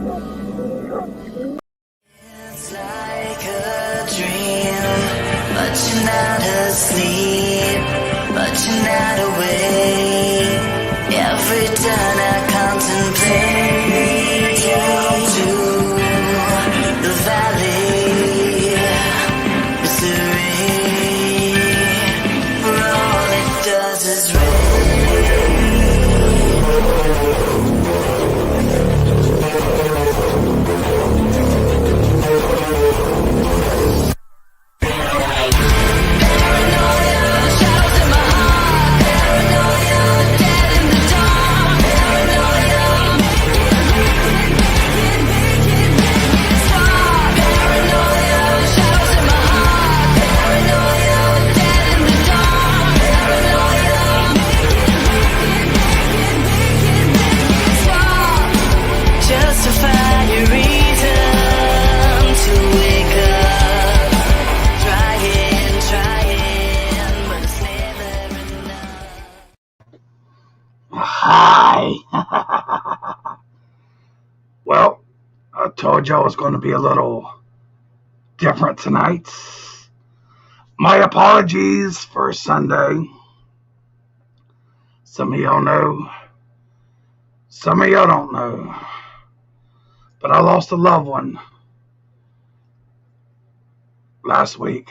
It's like a dream, but you're not asleep, but you're not awake. Every time I contemplate down to the valley, mystery, for all it does is Hi. Well, I told you I was going to be a little different tonight. My apologies for Sunday. Some of y'all know. Some of y'all don't know. But I lost a loved one last week.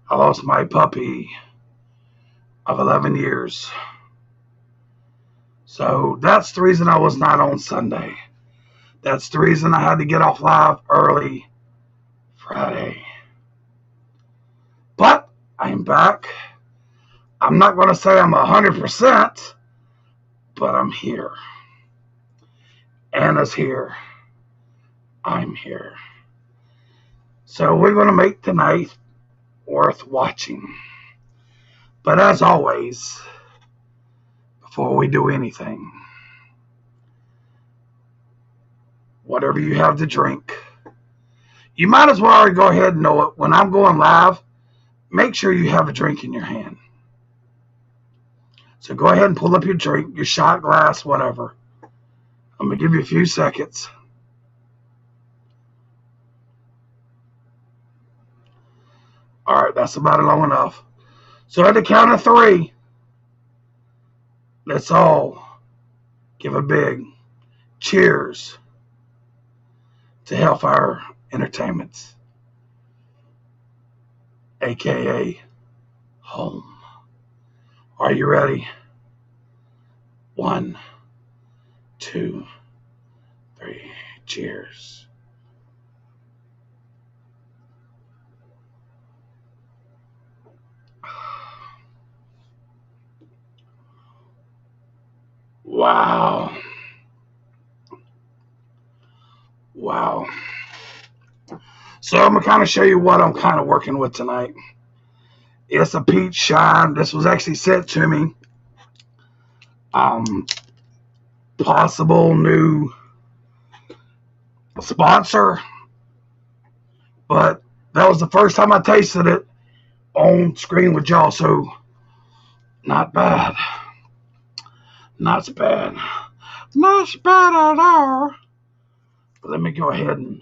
I lost my puppy of 11 years. So that's the reason I was not on Sunday. That's the reason I had to get off live early Friday. But I'm back. I'm not going to say I'm 100%, but I'm here. Anna's here. I'm here. So we're going to make tonight worth watching. But as always, before we do anything, whatever you have to drink, you might as well already go ahead and know it. When I'm going live, make sure you have a drink in your hand. So go ahead and pull up your drink, your shot glass, whatever. I'm going to give you a few seconds. All right, that's about long enough. So at the count of 3, let's all give a big cheers to Hellfire Entertainments, aka home. Are you ready? 1, 2, 3. Cheers. Wow. Wow. So I'm going to kind of show you what I'm kind of working with tonight. It's a peach shine. This was actually sent to me. Possible new sponsor. But that was the first time I tasted it on screen with y'all. So not bad. Not bad. Not bad at all. But let me go ahead and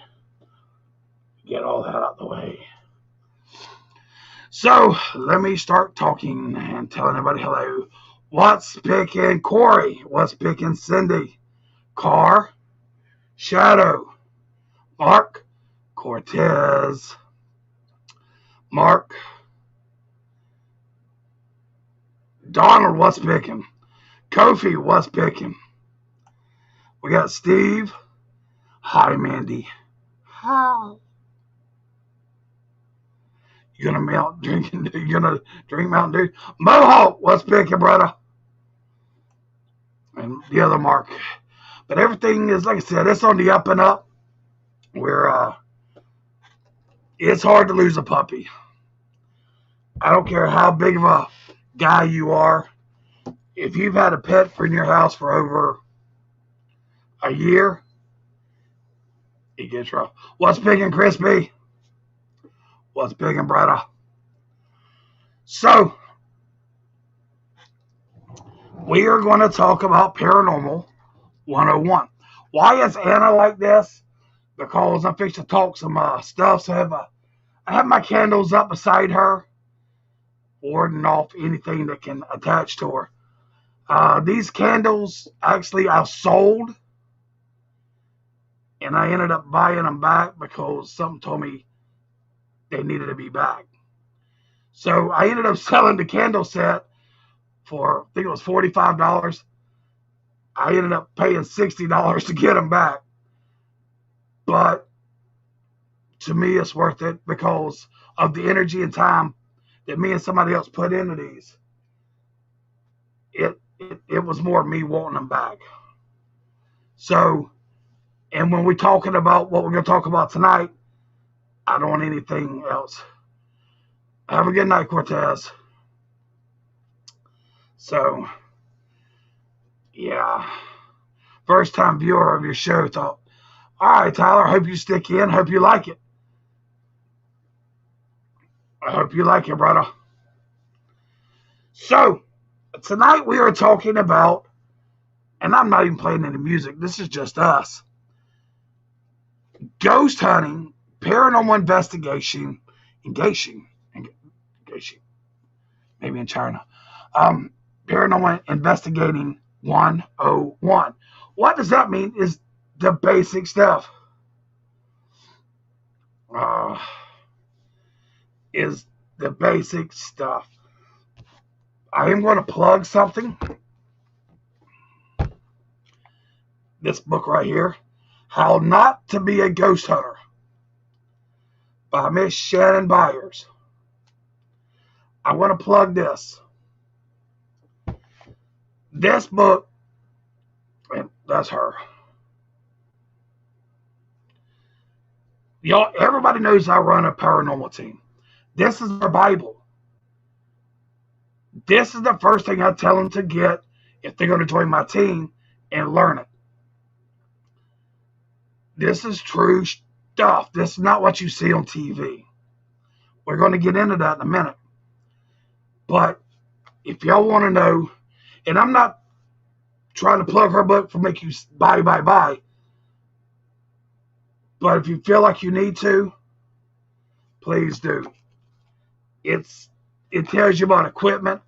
get all that out of the way. So let me start talking and telling everybody hello. What's picking Corey? What's picking Cindy? Car, Shadow, Mark, Cortez, Mark, Donald, what's picking? Kofi, what's picking? We got Steve. Hi, Mandy. Hi. You gonna drink Mountain Dew? Mohawk, what's picking, brother? And the other Mark. But everything is, like I said, it's on the up and up. It's hard to lose a puppy. I don't care how big of a guy you are. If you've had a pet in your house for over a year, it gets rough. What's picking, Crispy? What's picking, brother? So, we are going to talk about Paranormal 101. Why is Anna like this? Because I'm fixing to talk some stuff. So I have my candles up beside her, warding off anything that can attach to her. These candles, actually, I sold, and I ended up buying them back because something told me they needed to be back. So I ended up selling the candle set for, I think it was $45. I ended up paying $60 to get them back. But to me, it's worth it because of the energy and time that me and somebody else put into these. It was more me wanting them back. So, and when we're talking about what we're going to talk about tonight, I don't want anything else. Have a good night, Cortez. So, yeah. First time viewer of your show thought, all right, Tyler, I hope you stick in. Hope you like it. I hope you like it, brother. So, tonight we are talking about, and I'm not even playing any music, this is just us, ghost hunting, paranormal investigation, engaging, maybe in China, paranormal investigating 101. What does that mean? Is the basic stuff. Uh, is the basic stuff. I am going to plug something. This book right here, How Not to Be a Ghost Hunter, by Miss Shannon Byers. I want to plug this. This book, and that's her. Y'all, everybody knows I run a paranormal team. This is our Bible. This is the first thing I tell them to get if they're going to join my team and learn it. This is true stuff. This is not what you see on TV. We're going to get into that in a minute. But if y'all want to know, and I'm not trying to plug her book for make you buy. But if you feel like you need to, please do. It tells you about equipment,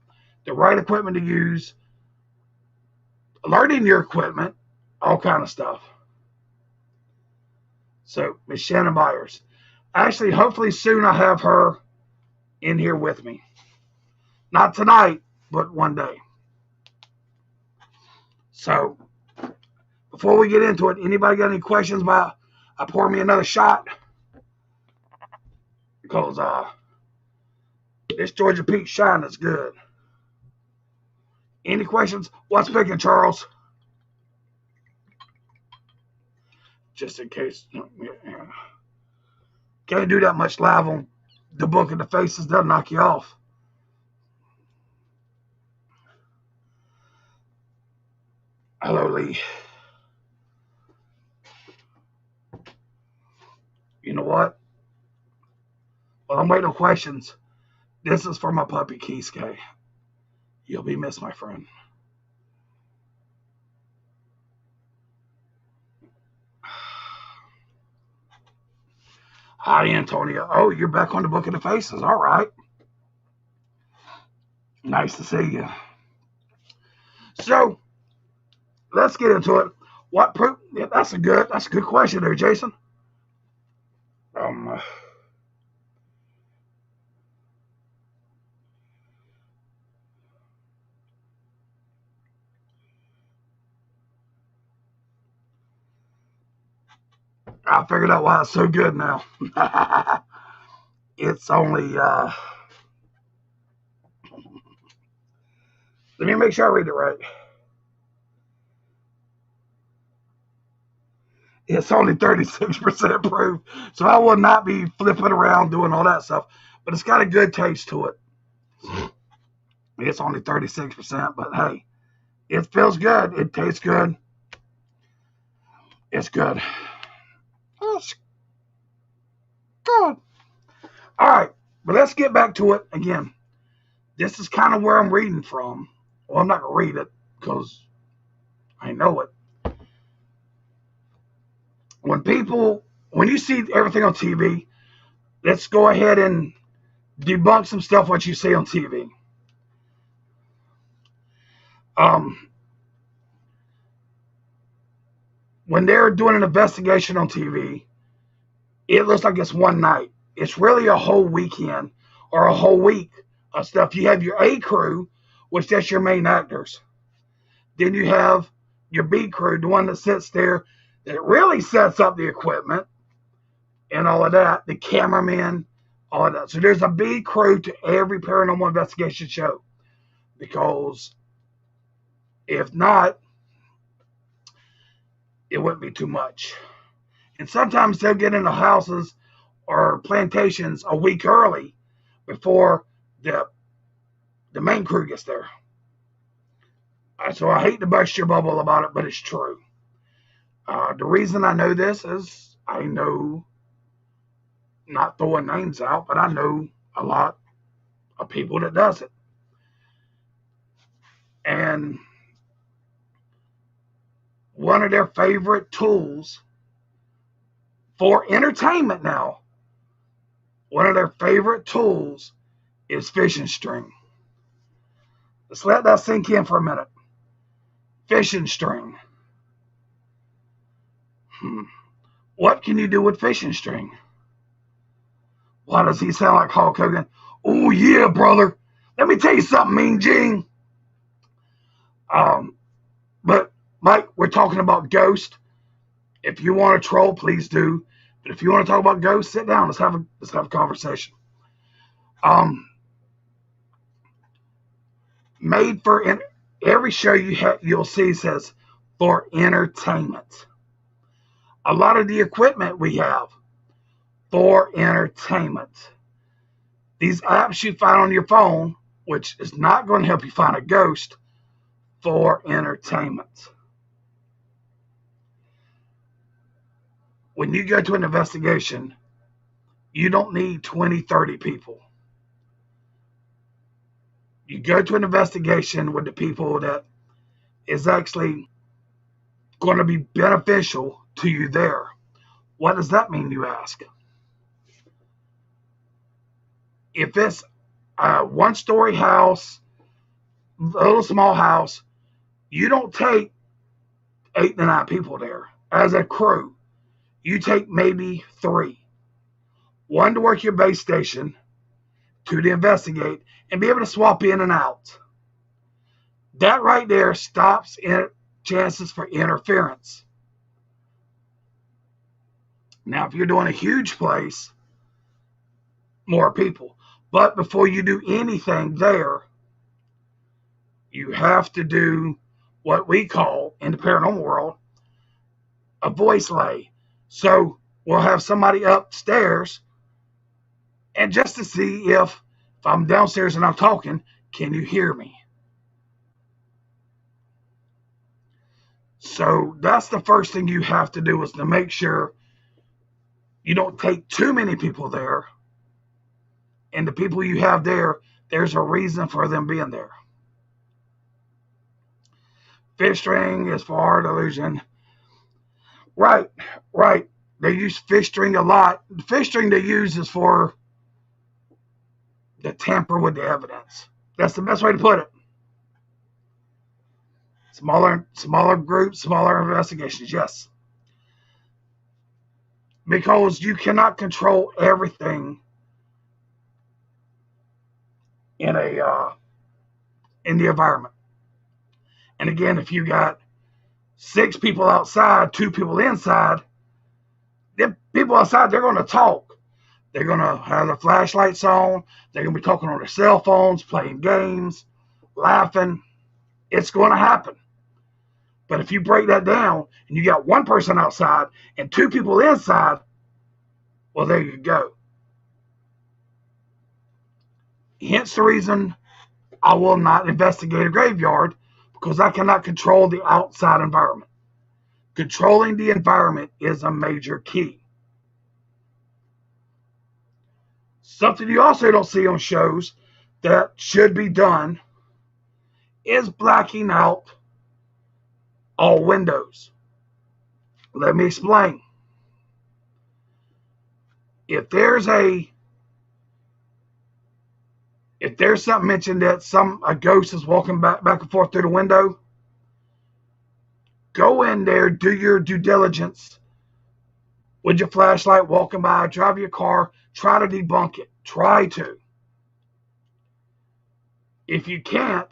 the right equipment to use, learning your equipment, all kind of stuff. So, Miss Shannon Byers. Actually, hopefully soon I'll have her in here with me. Not tonight, but one day. So, before we get into it, anybody got any questions about I pour me another shot? Because this Georgia Peach Shine is good. Any questions? What's picking, Charles? Just in case. Can't do that much live on the book and the faces. They'll knock you off. Hello, Lee. You know what? Well, I'm waiting on questions. This is for my puppy, Kisuke. You'll be missed, my friend. Hi, Antonio. Oh, you're back on the Book of the Faces. All right. Nice to see you. So, let's get into it. What proof? Yeah, that's a good question there, Jason. I figured out why it's so good now. It's only, let me make sure I read it right. It's only 36% proof. So I will not be flipping around doing all that stuff. But it's got a good taste to it. It's only 36%, but hey, it feels good. It tastes good. It's good. It's good. All right, but let's get back to it again. This is kind of where I'm reading from. Well, I'm not going to read it because I know it. when you see everything on TV, let's go ahead and debunk some stuff what you see on TV. When they're doing an investigation on TV, it looks like it's one night. It's really a whole weekend or a whole week of stuff. You have your A crew, which that's your main actors. Then you have your B crew, the one that sits there that really sets up the equipment and all of that, the cameraman, all of that. So there's a B crew to every paranormal investigation show, because if not, it wouldn't be too much. And sometimes they'll get into houses or plantations a week early before the main crew gets there. So I hate to burst your bubble about it, but it's true. The reason I know this is I know, not throwing names out, but I know a lot of people that does it. And one of their favorite tools for entertainment now, one of their favorite tools is fishing string. Let's let that sink in for a minute. Fishing string. What can you do with fishing string? Why does he sound like Hulk Hogan? Oh yeah, brother. Let me tell you something, Mean Gene. But Mike, we're talking about ghosts. If you want to troll, please do. But if you want to talk about ghosts, sit down. Let's have a conversation. Made for every show you'll see says for entertainment. A lot of the equipment we have for entertainment. These apps you find on your phone, which is not going to help you find a ghost, for entertainment. When you go to an investigation, you don't need 20, 30 people. You go to an investigation with the people that is actually going to be beneficial to you there. What does that mean, you ask? If it's a one-story house, a little small house, you don't take 8 to 9 people there as a crew. You take maybe 3. 1 to work your base station, 2 to investigate, and be able to swap in and out. That right there stops chances for interference. Now, if you're doing a huge place, more people. But before you do anything there, you have to do what we call, in the paranormal world, a voice lay. So we'll have somebody upstairs, and just to see if I'm downstairs and I'm talking, can you hear me? So that's the first thing you have to do, is to make sure you don't take too many people there. And the people you have there, there's a reason for them being there. Fish string is for delusion. Right. They use fish string a lot. The fish string they use is for the tamper with the evidence. That's the best way to put it. Smaller groups, smaller investigations, yes. Because you cannot control everything in the environment. And again, if you got 6 people outside, 2 people inside, the people outside, they're going to talk. They're going to have their flashlights on. They're going to be talking on their cell phones, playing games, laughing. It's going to happen. But if you break that down and you got 1 person outside and 2 people inside, well, there you go. Hence the reason I will not investigate a graveyard, because I cannot control the outside environment. Controlling the environment is a major key. Something you also don't see on shows that should be done is blacking out all windows. Let me explain. If there's something mentioned that a ghost is walking back and forth through the window, go in there, do your due diligence with your flashlight, walking by, drive your car, try to debunk it. Try to. If you can't,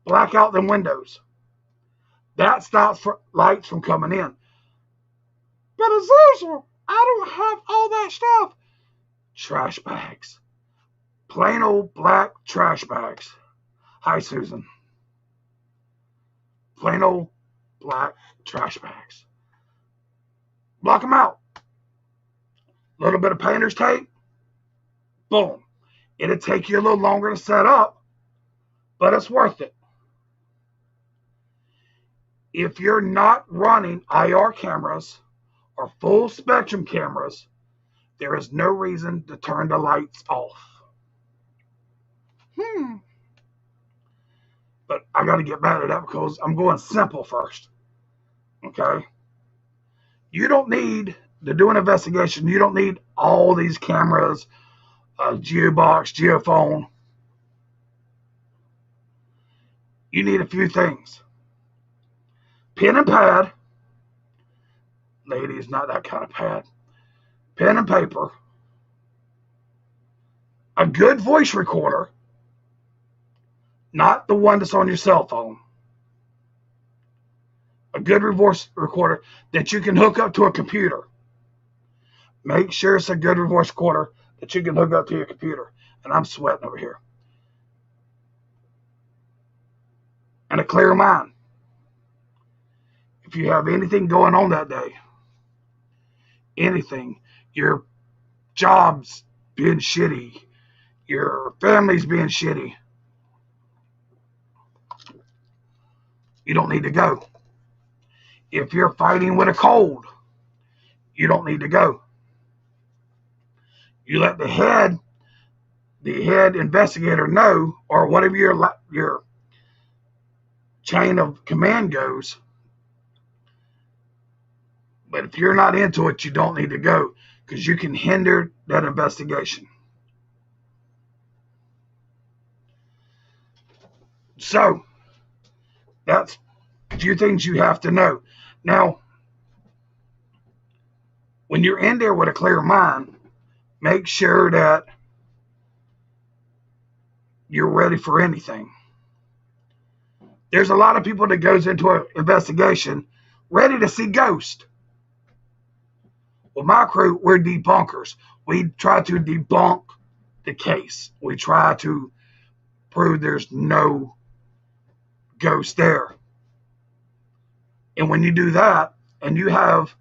black out them windows. That stops lights from coming in. But Azazel, I don't have all that stuff. Trash bags. Plain old black trash bags. Hi, Susan. Plain old black trash bags. Block them out. A little bit of painter's tape. Boom. It'll take you a little longer to set up, but it's worth it. If you're not running IR cameras or full spectrum cameras, there is no reason to turn the lights off. But I got to get back to that because I'm going simple first. Okay? You don't need to do an investigation. You don't need all these cameras, geobox, geophone. You need a few things. Pen and pad. Ladies, not that kind of pad. Pen and paper. A good voice recorder. Not the one that's on your cell phone. A good voice recorder that you can hook up to a computer. Make sure it's a good voice recorder that you can hook up to your computer. And I'm sweating over here. And a clear mind. If you have anything going on that day, anything, your job's being shitty, your family's being shitty, you don't need to go. If you're fighting with a cold, you don't need to go. You let the head investigator know, or whatever your chain of command goes. But if you're not into it, you don't need to go because you can hinder that investigation. So, that's a few things you have to know. Now, when you're in there with a clear mind, make sure that you're ready for anything. There's a lot of people that goes into an investigation ready to see ghosts. Well, my crew, we're debunkers. We try to debunk the case. We try to prove there's no ghost there. And when you do that, and you have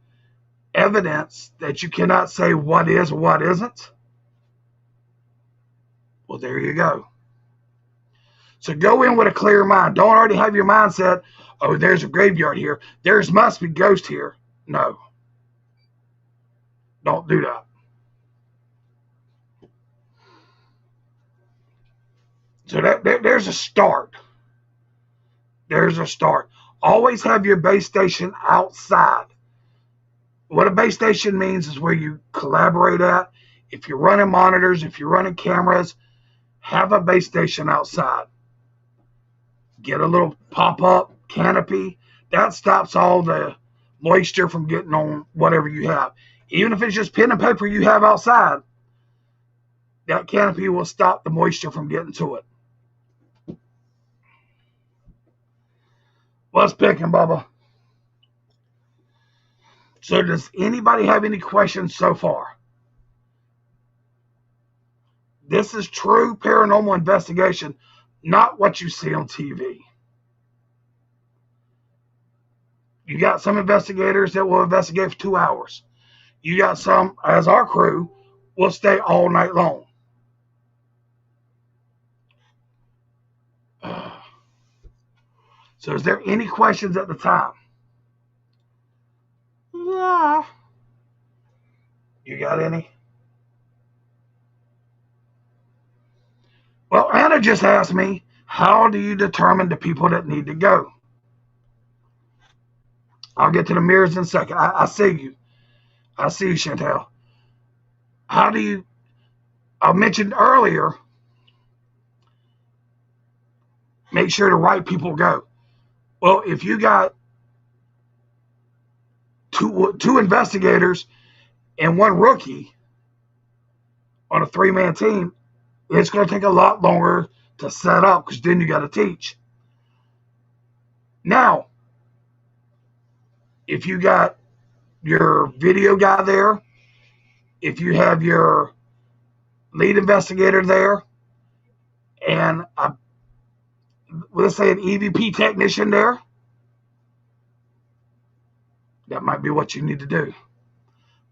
evidence that you cannot say what is or what isn't, well, there you go. So go in with a clear mind. Don't already have your mindset, oh, there's a graveyard here. There must be ghosts here. No. Don't do that. So there's a start. There's a start. Always have your base station outside. What a base station means is where you collaborate at. If you're running monitors, if you're running cameras, have a base station outside. Get a little pop-up canopy. That stops all the moisture from getting on whatever you have. Even if it's just pen and paper you have outside, that canopy will stop the moisture from getting to it. What's picking, Bubba? So does anybody have any questions so far? This is true paranormal investigation, not what you see on TV. You got some investigators that will investigate for 2 hours. You got some, as our crew, will stay all night long. So is there any questions at the time? Yeah. You got any? Well, Anna just asked me, how do you determine the people that need to go? I'll get to the mirrors in a second. I see you. I see you, Chantel. How do you, I mentioned earlier, make sure the right people go. Well, if you got two investigators and one rookie on a 3-man team, it's going to take a lot longer to set up because then you got to teach. Now, if you got your video guy there, if you have your lead investigator there, and let's say an EVP technician there, that might be what you need to do.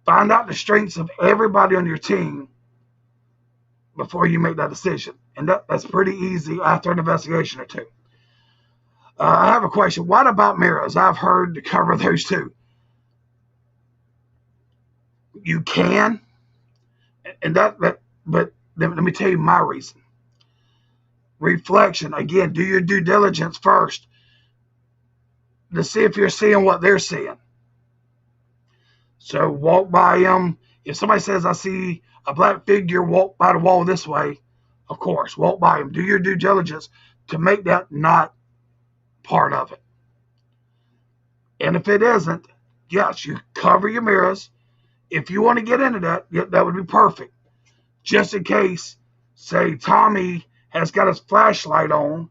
Find out the strengths of everybody on your team before you make that decision. And that's pretty easy after an investigation or two. I have a question. What about mirrors? I've heard to cover those too. You can, and but let me tell you my reason. Reflection. Again, do your due diligence first to see if you're seeing what they're seeing. So walk by them. If somebody says, I see a black figure walk by the wall this way, of course, walk by them. Do your due diligence to make that not part of it. And if it isn't, yes, you cover your mirrors. If you want to get into that, that would be perfect. Just in case, say, Tommy has got his flashlight on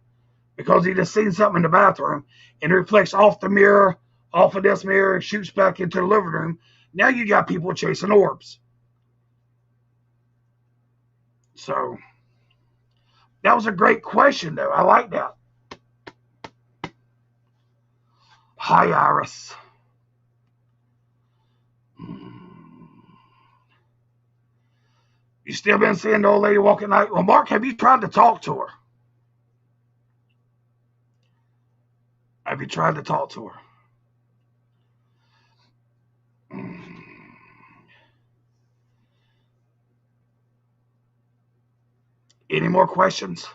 because he just seen something in the bathroom and it reflects off the mirror, off of this mirror, and shoots back into the living room. Now you got people chasing orbs. So that was a great question, though. I like that. Hi, Iris. You still been seeing the old lady walk at night? Well, Mark, have you tried to talk to her? Have you tried to talk to her? Any more questions?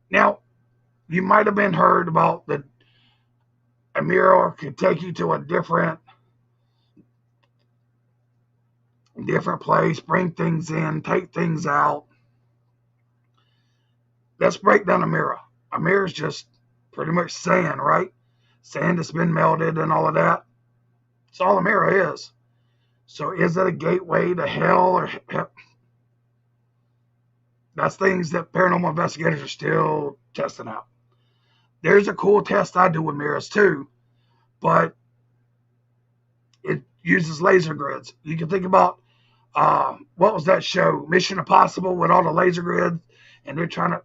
Now, you might have been heard about that a mirror could take you to a different place, bring things in, take things out. Let's break down a mirror. A mirror is just pretty much sand, right? Sand that's been melted and all of that. That's all a mirror is. So is it a gateway to hell or that's things that paranormal investigators are still testing out. There's a cool test I do with mirrors too, but it uses laser grids. You can think about what was that show, Mission Impossible, with all the laser grids, and they're trying to.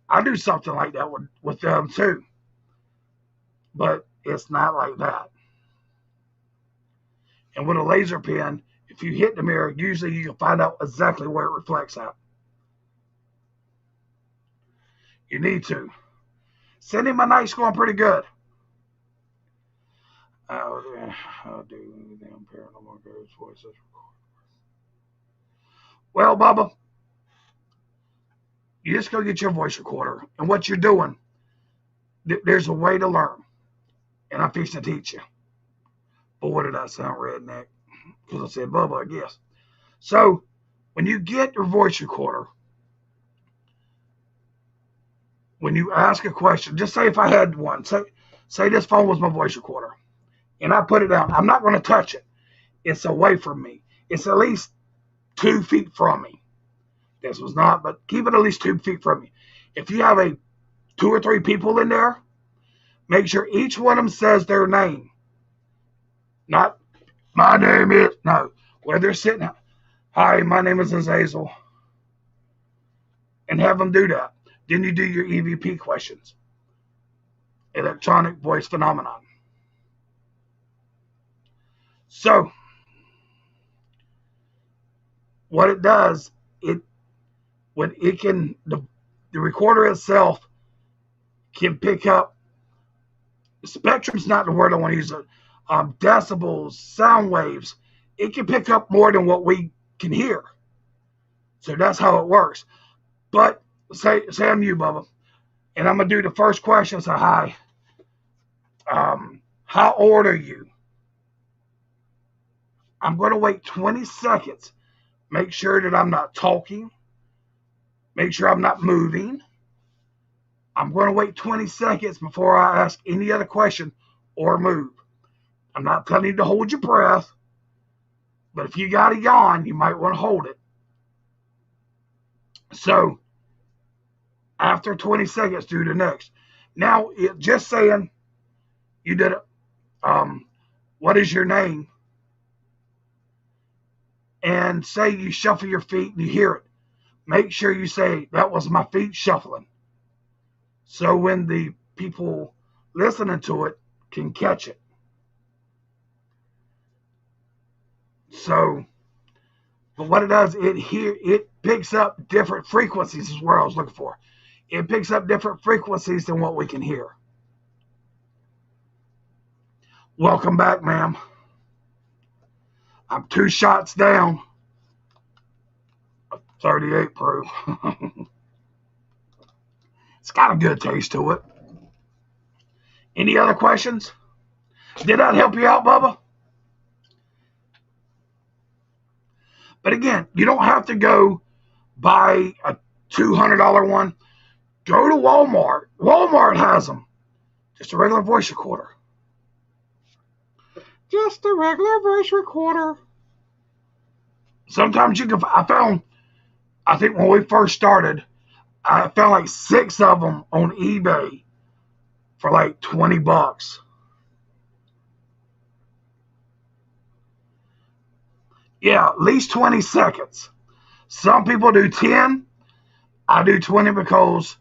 I do something like that with them too, but it's not like that. And with a laser pen, if you hit the mirror, usually you can find out exactly where it reflects at. You need to. Cindy, my night's going pretty good. How do them paranormal ghost voices record? Well, Bubba, you just go get your voice recorder. And what you're doing, there's a way to learn. And I'm fixing to teach you. Boy, did I sound redneck. Because I said Bubba, I guess. So, when you get your voice recorder, when you ask a question, just say if I had one, say this phone was my voice recorder, and I put it down. I'm not going to touch it. It's away from me. It's at least 2 feet from me. This was not, but keep it at least 2 feet from me. If you have 2 or 3 people in there, make sure each one of them says their name. Not, my name is, no, where they're sitting. Hi, my name is Azazel. And have them do that. Then you do your EVP questions. Electronic voice phenomenon. So, what it does, the recorder itself can pick up, spectrum's not the word I want to use, decibels, sound waves. It can pick up more than what we can hear. So that's how it works. But say I'm you, Bubba, and I'm going to do the first question. Say, hi, how old are you? I'm going to wait 20 seconds. Make sure that I'm not talking. Make sure I'm not moving. I'm going to wait 20 seconds before I ask any other question or move. I'm not telling you to hold your breath, but if you got a yawn, you might want to hold it. So, after 20 seconds, do the next. Now, just saying you did it. What is your name? And say you shuffle your feet and you hear it. Make sure you say, that was my feet shuffling. So when the people listening to it can catch it. So, but what it does, it picks up different frequencies is what I was looking for. It picks up different frequencies than what we can hear. Welcome back, ma'am. I'm 2 shots down. 38 proof. It's got a good taste to it. Any other questions? Did that help you out, Bubba? But again, you don't have to go buy a $200 one. Go to Walmart. Walmart has them. Just a regular voice recorder. Just a regular voice recorder. Sometimes you can. I think when we first started, I found like 6 of them on eBay for like $20. Yeah, at least 20 seconds. Some people do 10. I do 20 because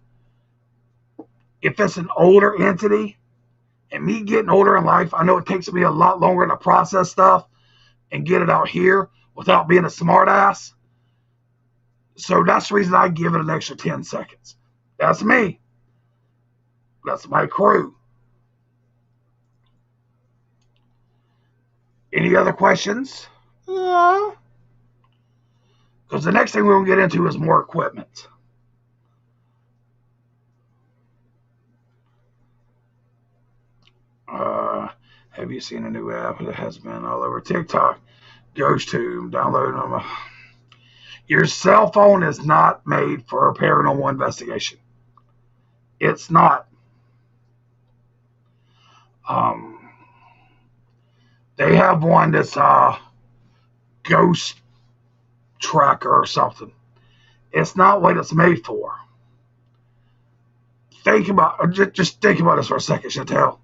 if it's an older entity, and me getting older in life, I know it takes me a lot longer to process stuff and get it out here without being a smart ass. So that's the reason I give it an extra 10 seconds. That's me. That's my crew. Any other questions? Yeah. Because the next thing we're going to get into is more equipment. Have you seen a new app that has been all over TikTok? Goes to download them. Your cell phone is not made for a paranormal investigation. It's not. They have one that's ghost tracker or something. It's not what it's made for. Just think about this for a second, Chantel.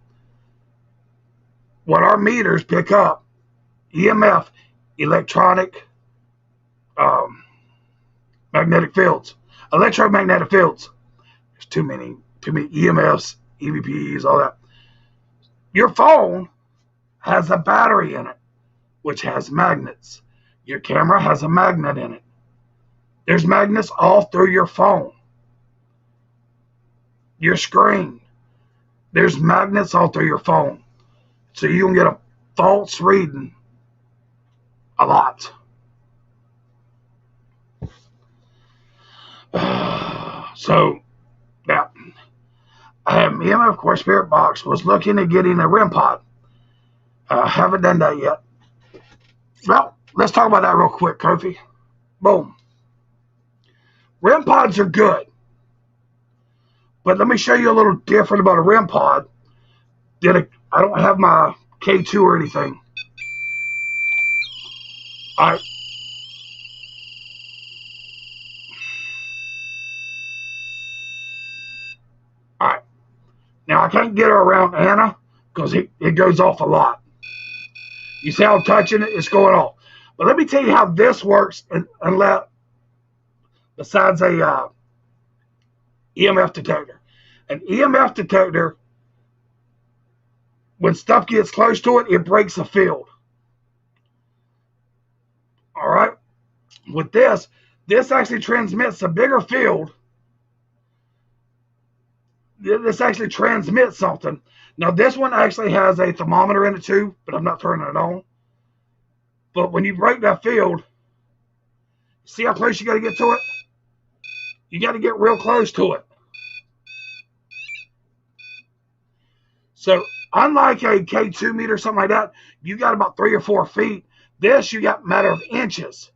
What our meters pick up, EMF, electronic magnetic fields, electromagnetic fields. There's too many EMFs, EVPs, all that. Your phone has a battery in it, which has magnets. Your camera has a magnet in it. There's magnets all through your phone. Your screen. There's magnets all through your phone. So you can get a false reading a lot. So, yeah. EMF Core Spirit Box was looking at getting a REM pod. Haven't done that yet. Well, let's talk about that real quick, Kofi. Boom. REM pods are good. But let me show you a little different about a REM pod. I don't have my K2 or anything. All right. All right. Now, I can't get her around Anna because it goes off a lot. You see how I'm touching it? It's going off. But let me tell you how this works besides a EMF detector. An EMF detector, when stuff gets close to it, it breaks a field. All right? With this actually transmits a bigger field. This actually transmits something. Now, this one actually has a thermometer in it too, but I'm not turning it on. But when you break that field, see how close you got to get to it? You got to get real close to it. So, unlike a K2 meter or something like that, you got about 3 or 4 feet. This, you got matter of inches.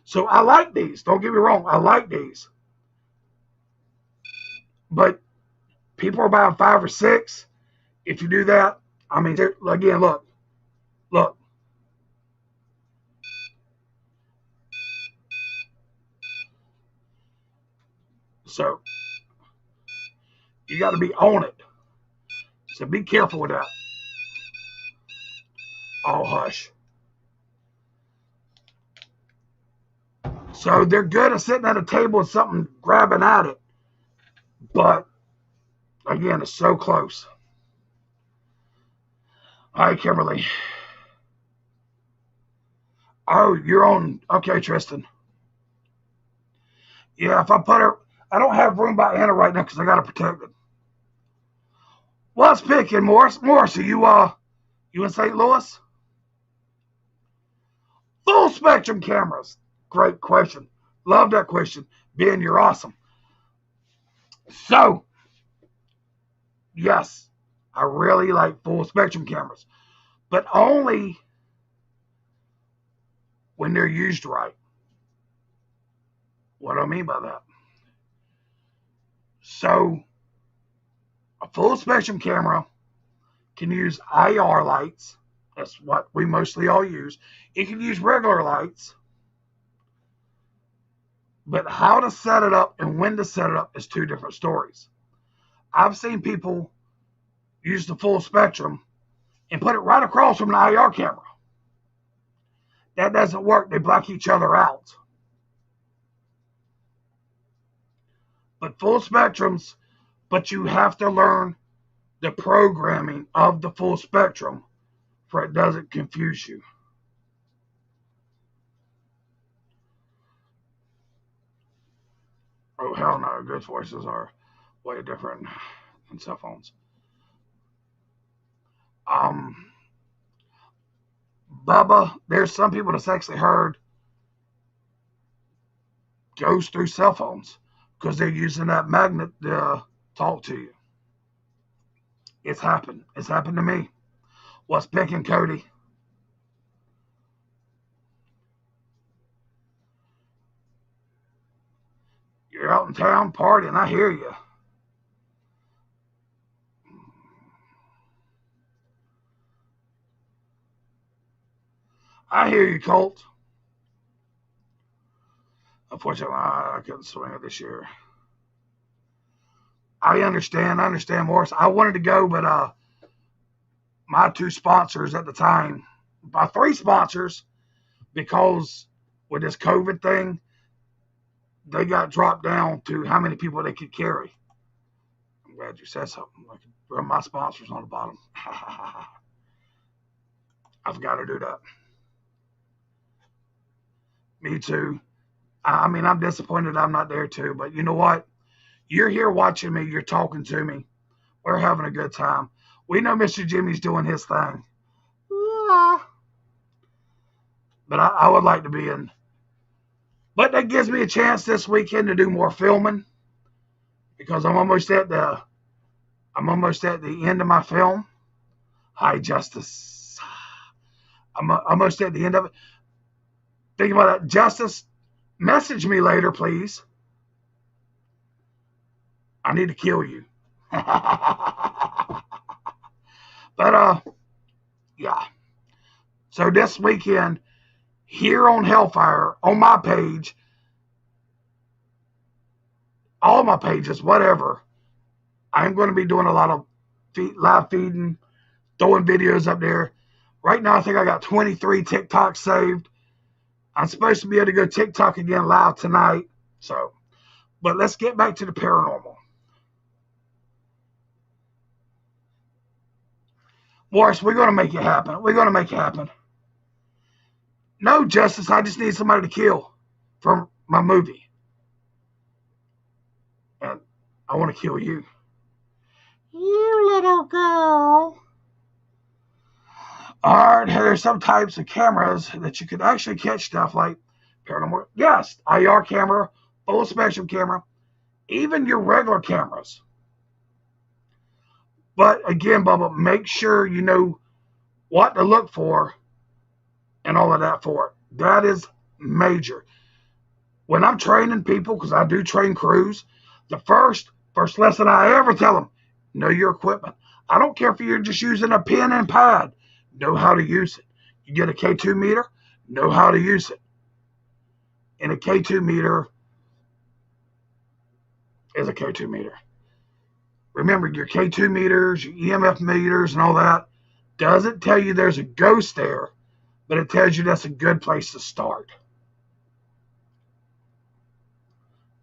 So I like these. Don't get me wrong. I like these. But people are buying 5 or 6. If you do that, I mean, again, look. So you got to be on it. So be careful with that. Oh, hush. So they're good at sitting at a table with something grabbing at it. But again, it's so close. All right, Kimberly. Oh, you're on. Okay, Tristan. Yeah, if I put her, I don't have room by Anna right now because I got to protect it. What's picking, Morris? Morris, are you in St. Louis? Full spectrum cameras. Great question. Love that question. Ben, you're awesome. So, yes, I really like full spectrum cameras, but only when they're used right. What do I mean by that? So, a full spectrum camera can use IR lights. That's what we mostly all use. It can use regular lights, but how to set it up and when to set it up is 2 different stories. I've seen people use the full spectrum and put it right across from the IR camera. That doesn't work. They black each other out. But full spectrums, but you have to learn the programming of the full spectrum for it doesn't confuse you. Oh, hell no. Ghost voices are way different than cell phones. Um, Bubba, there's some people that's actually heard ghosts through cell phones because they're using that magnet to talk to you. It's happened. It's happened to me. What's picking, Cody? You're out in town partying. I hear you. I hear you, Colt. Unfortunately, I couldn't swing it this year. I understand, Morris. I wanted to go, but my 2 sponsors at the time, my 3 sponsors, because with this COVID thing, they got dropped down to how many people they could carry. I'm glad you said something. I could run my sponsors on the bottom. I've got to do that. Me too. I mean, I'm disappointed I'm not there too, but you know what? You're here watching me. You're talking to me. We're having a good time. We know Mr. Jimmy's doing his thing. But I would like to be in. But that gives me a chance this weekend to do more filming because I'm almost at the end of my film. Hi, Justice. I'm almost at the end of it. Think about that. Justice, message me later, please. I need to kill you. But yeah. So this weekend, here on Hellfire, on my page, all my pages, whatever, I'm going to be doing a lot of live feeding, throwing videos up there. Right now, I think I got 23 TikToks saved. I'm supposed to be able to go TikTok again live tonight. So, but let's get back to the paranormal. Morris, we're going to make it happen. We're going to make it happen. No, Justice, I just need somebody to kill for my movie. And I want to kill you. You little girl. All right, there's some types of cameras that you can actually catch stuff like paranormal. Yes, IR camera, full spectrum camera, even your regular cameras. But again, Bubba, make sure you know what to look for, and all of that for it. That is major. When I'm training people, because I do train crews, the first lesson I ever tell them, know your equipment. I don't care if you're just using a pen and pad. Know how to use it. You get a K2 meter, know how to use it. And a K2 meter is a K2 meter. Remember, your K2 meters, your EMF meters, and all that doesn't tell you there's a ghost there, but it tells you that's a good place to start.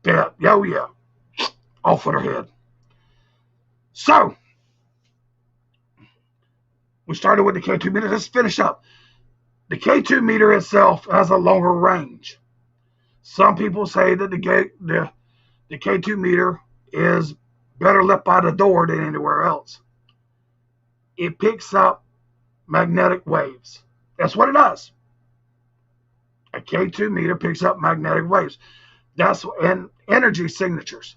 Yeah, oh yeah, off with her head. So, we started with the K2 meter. Let's finish up. The K2 meter itself has a longer range. Some people say that the K2 meter is better left by the door than anywhere else. It picks up magnetic waves. That's what it does. A K2 meter picks up magnetic waves. That's and energy signatures.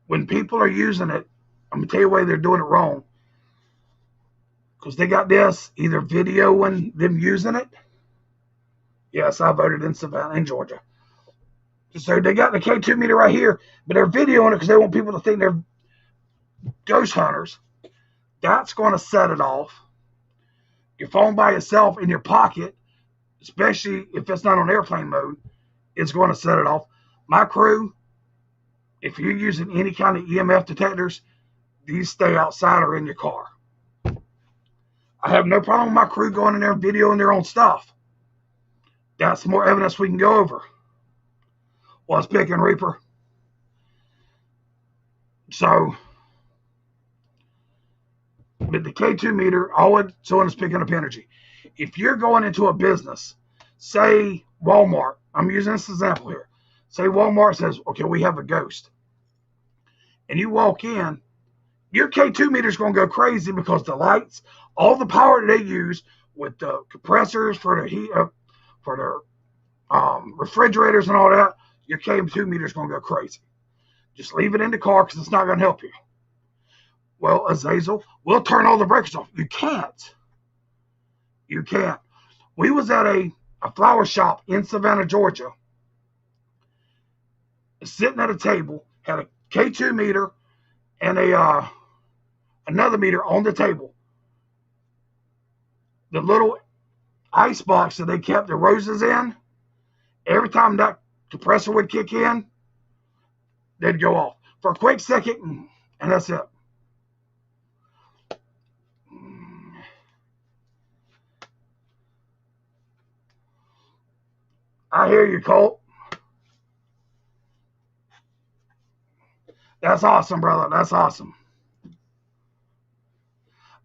When people are using it, I'm gonna tell you why they're doing it wrong. Because they got this either videoing them using it. Yes, I voted in Savannah, in Georgia. So they got the K2 meter right here, but they're videoing it because they want people to think they're ghost hunters. That's going to set it off. Your phone by itself in your pocket, especially if it's not on airplane mode, it's going to set it off. My crew, if you're using any kind of EMF detectors, these stay outside or in your car. I have no problem with my crew going in there and videoing their own stuff. That's more evidence we can go over. Well, it's Pick and Reaper. So, but the K2 meter, all it's doing is picking up energy. If you're going into a business, say Walmart, I'm using this example here. Say Walmart says, okay, we have a ghost. And you walk in, your K2 meter is going to go crazy because the lights, all the power that they use with the compressors for the heat, for their refrigerators and all that, your K2 meter is going to go crazy. Just leave it in the car because it's not going to help you. Well, Azazel, we'll turn all the breakers off. You can't. You can't. We was at a flower shop in Savannah, Georgia, sitting at a table, had a K2 meter and another meter on the table. The little ice box that they kept the roses in, every time that compressor would kick in, they'd go off for a quick second, and that's it. I hear you, Colt. That's awesome, brother. That's awesome.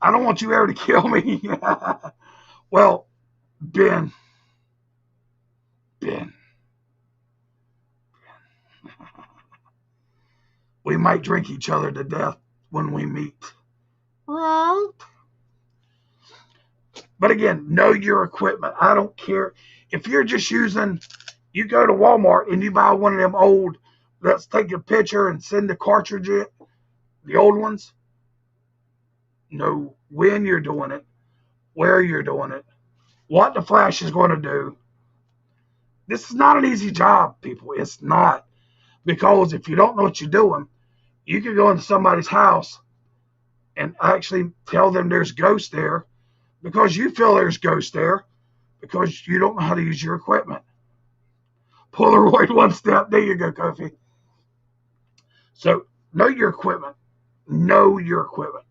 I don't want you ever to kill me. Well, Ben. We might drink each other to death when we meet. Right? But again, know your equipment. I don't care. If you're just using, you go to Walmart and you buy one of them old, let's take a picture and send the cartridge in, the old ones. Know when you're doing it, where you're doing it, what the flash is going to do. This is not an easy job, people. It's not. Because if you don't know what you're doing, you can go into somebody's house and actually tell them there's ghosts there because you feel there's ghosts there because you don't know how to use your equipment. Polaroid one step. There you go, Kofi. So know your equipment. Know your equipment.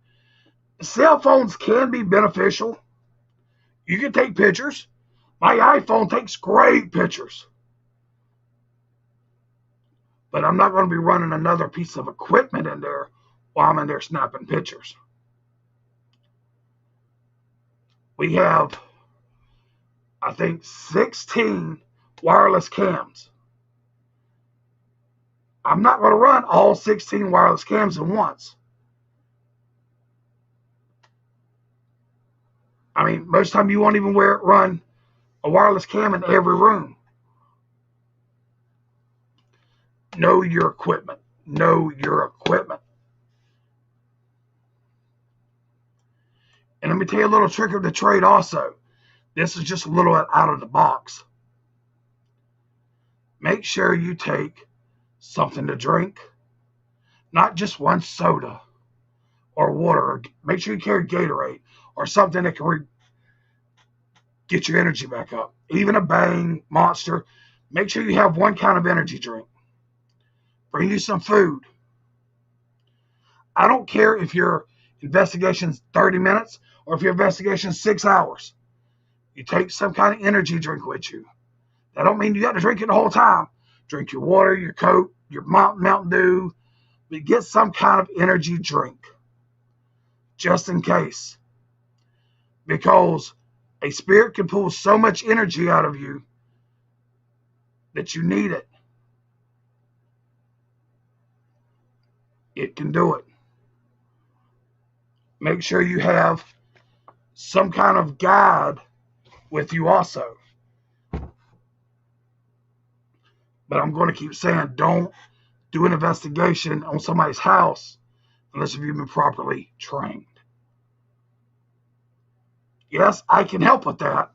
Cell phones can be beneficial. You can take pictures. My iPhone takes great pictures. But I'm not going to be running another piece of equipment in there while I'm in there snapping pictures. We have, I think, 16 wireless cams. I'm not going to run all 16 wireless cams at once. I mean, most of the time you won't even run a wireless cam in every room. Know your equipment. Know your equipment. me tell you a little trick of the trade also. This is just a little out of the box. Make sure you take something to drink, not just one soda or water. Make sure you carry Gatorade or something that can get your energy back up. Even a Bang, Monster. Make sure you have one kind of energy drink. Bring you some food. I don't care if your investigation's 30 minutes or if your investigation's 6 hours. You take some kind of energy drink with you. That don't mean you got to drink it the whole time. Drink your water, your Coke, your Mountain Dew. But get some kind of energy drink. Just in case. Because a spirit can pull so much energy out of you that you need it. It can do it. Make sure you have some kind of guide with you also. But I'm going to keep saying, don't do an investigation on somebody's house unless you've been properly trained. Yes, I can help with that.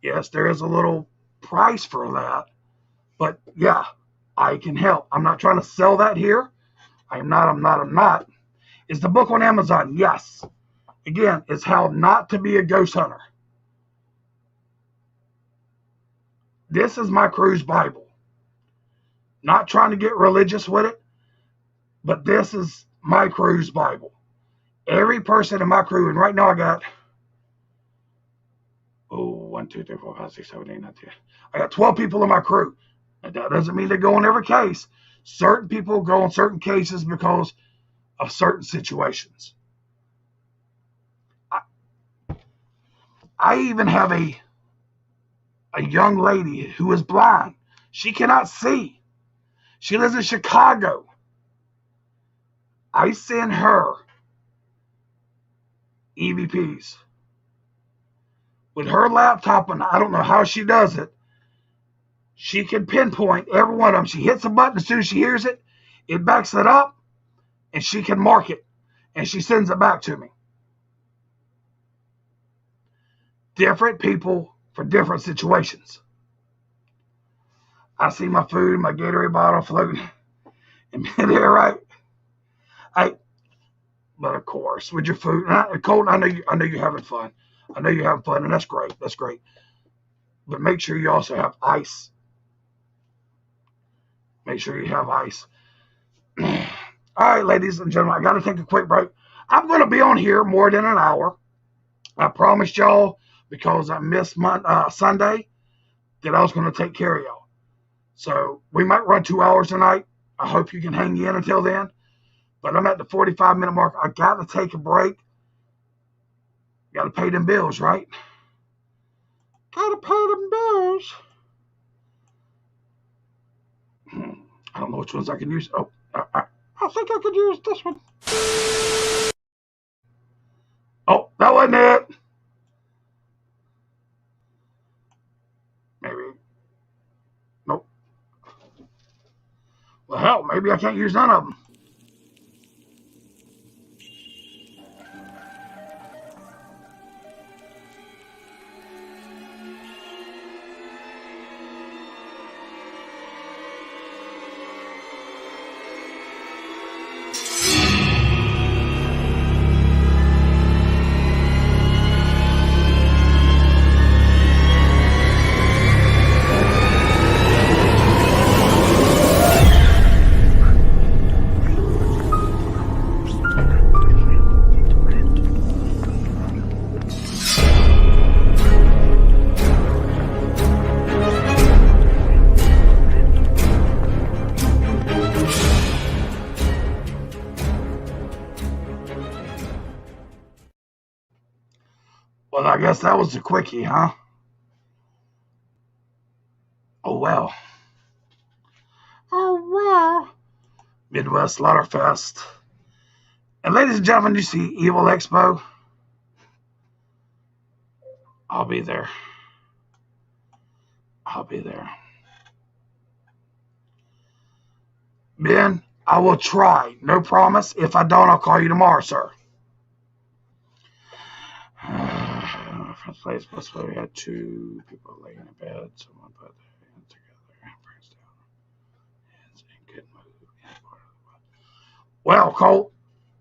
Yes, there is a little price for that. But yeah, I can help. I'm not trying to sell that here. I'm not. Is the book on Amazon? Yes. Again, it's How Not to Be a Ghost Hunter. This is my crew's Bible. Not trying to get religious with it, but this is my crew's Bible. Every person in my crew, and right now I got 1, 2, 3, 4, 5, 6, 7, 8, 9, 10. I got 12 people in my crew. And that doesn't mean they go on every case. Certain people go on certain cases because of certain situations. I even have a young lady who is blind. She cannot see. She lives in Chicago. I send her EVPs. With her laptop, and I don't know how she does it, she can pinpoint every one of them. She hits a button as soon as she hears it, it backs it up, and she can mark it, and she sends it back to me. Different people for different situations. I see my food, my Gatorade bottle floating in midair, right? But of course, with your food, Colton, I know you're having fun. I know you're having fun, and that's great. That's great. But make sure you also have ice. Make sure you have ice. All right, ladies and gentlemen, I got to take a quick break. I'm going to be on here more than an hour. I promised y'all, because I missed Sunday, that I was going to take care of y'all. So we might run 2 hours tonight. I hope you can hang in until then. But I'm at the 45-minute mark. I got to take a break. Got to pay them bills, right? Got to pay them bills. I don't know which ones I can use. Oh, I think I could use this one. Oh, that wasn't it. Maybe. Nope. Well, hell, maybe I can't use none of them. Well, I guess that was a quickie, huh? Oh, well. Oh, well. Midwest Slaughterfest. And ladies and gentlemen, you see Evil Expo? I'll be there. I'll be there. Ben, I will try. No promise. If I don't, I'll call you tomorrow, sir. place possibly had two people laying in bed. Someone put their hands together, hands down, hands and couldn't move. Well, Colt,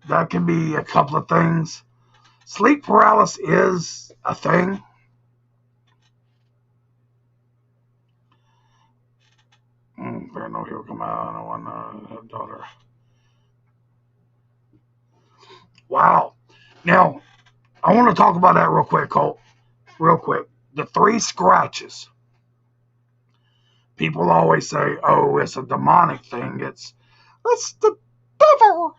that can be a couple of things. Sleep paralysis is a thing. Better know he'll come out. I don't want to have a daughter. Wow. Now, I want to talk about that real quick, Colt. Real quick. The 3 scratches. People always say, oh, it's a demonic thing. It's the devil.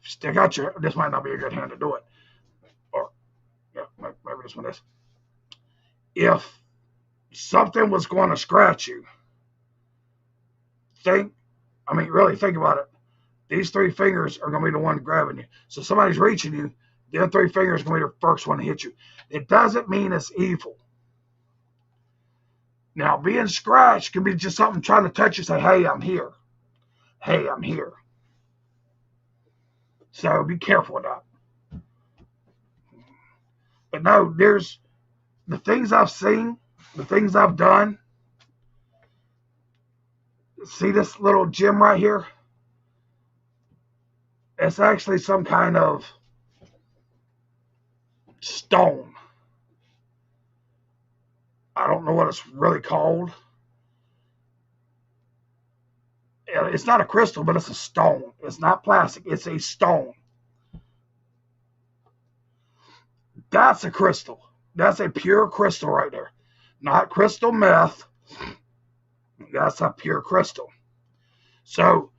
Stick out your, this might not be a good hand to do it. Or, yeah, maybe this one is. If something was going to scratch you, really think about it. These 3 fingers are going to be the one grabbing you. So somebody's reaching you, the other 3 fingers are going to be the first one to hit you. It doesn't mean it's evil. Now, being scratched could be just something trying to touch you, say, hey, I'm here. Hey, I'm here. So be careful with that. But no, there's the things I've seen, the things I've done. See this little gem right here? It's actually some kind of stone. I don't know what it's really called. It's not a crystal, but it's a stone. It's not plastic. It's a stone. That's a crystal. That's a pure crystal right there. Not crystal meth. That's a pure crystal. So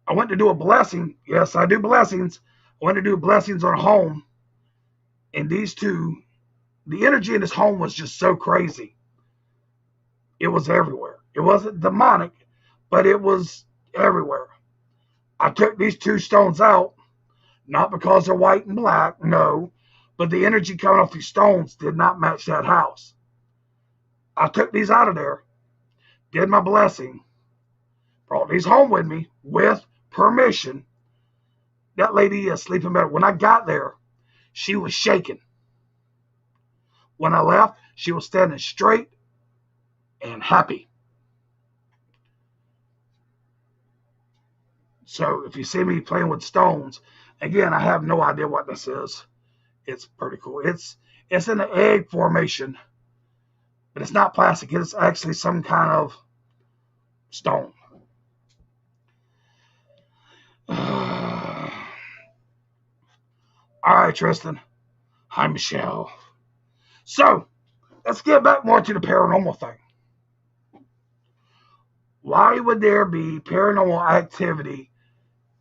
I went to do a blessing. Yes, I do blessings. I went to do blessings on a home. And these 2, the energy in this home was just so crazy. It was everywhere. It wasn't demonic, but it was everywhere. I took these 2 stones out, not because they're white and black, no, but the energy coming off these stones did not match that house. I took these out of there, did my blessing, brought these home with me with permission. That lady is sleeping better. When I got there, she was shaking. When I left, she was standing straight and happy. So if you see me playing with stones, again, I have no idea what this is. It's pretty cool. It's in an egg formation, but it's not plastic. It's actually some kind of stone. All right, Tristan. Hi, Michelle. So let's get back more to the paranormal thing. Why would there be paranormal activity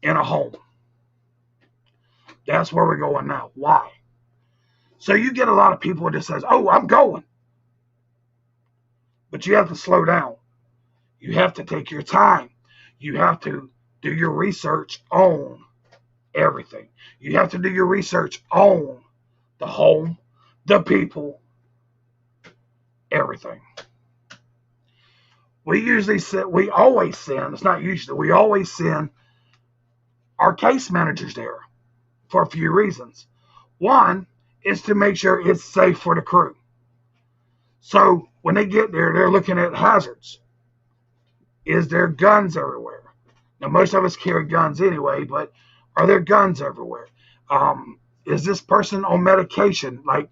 in a home? That's where we're going now. Why? So you get a lot of people that says, oh, I'm going. But you have to slow down. You have to take your time. You have to do your research on everything. You have to do your research on the home, the people, everything. We always send, it's not usually, we always send our case managers there for a few reasons. One is to make sure it's safe for the crew. So when they get there, they're looking at hazards. Is there guns everywhere? Now, most of us carry guns anyway, but are there guns everywhere? Is this person on medication, like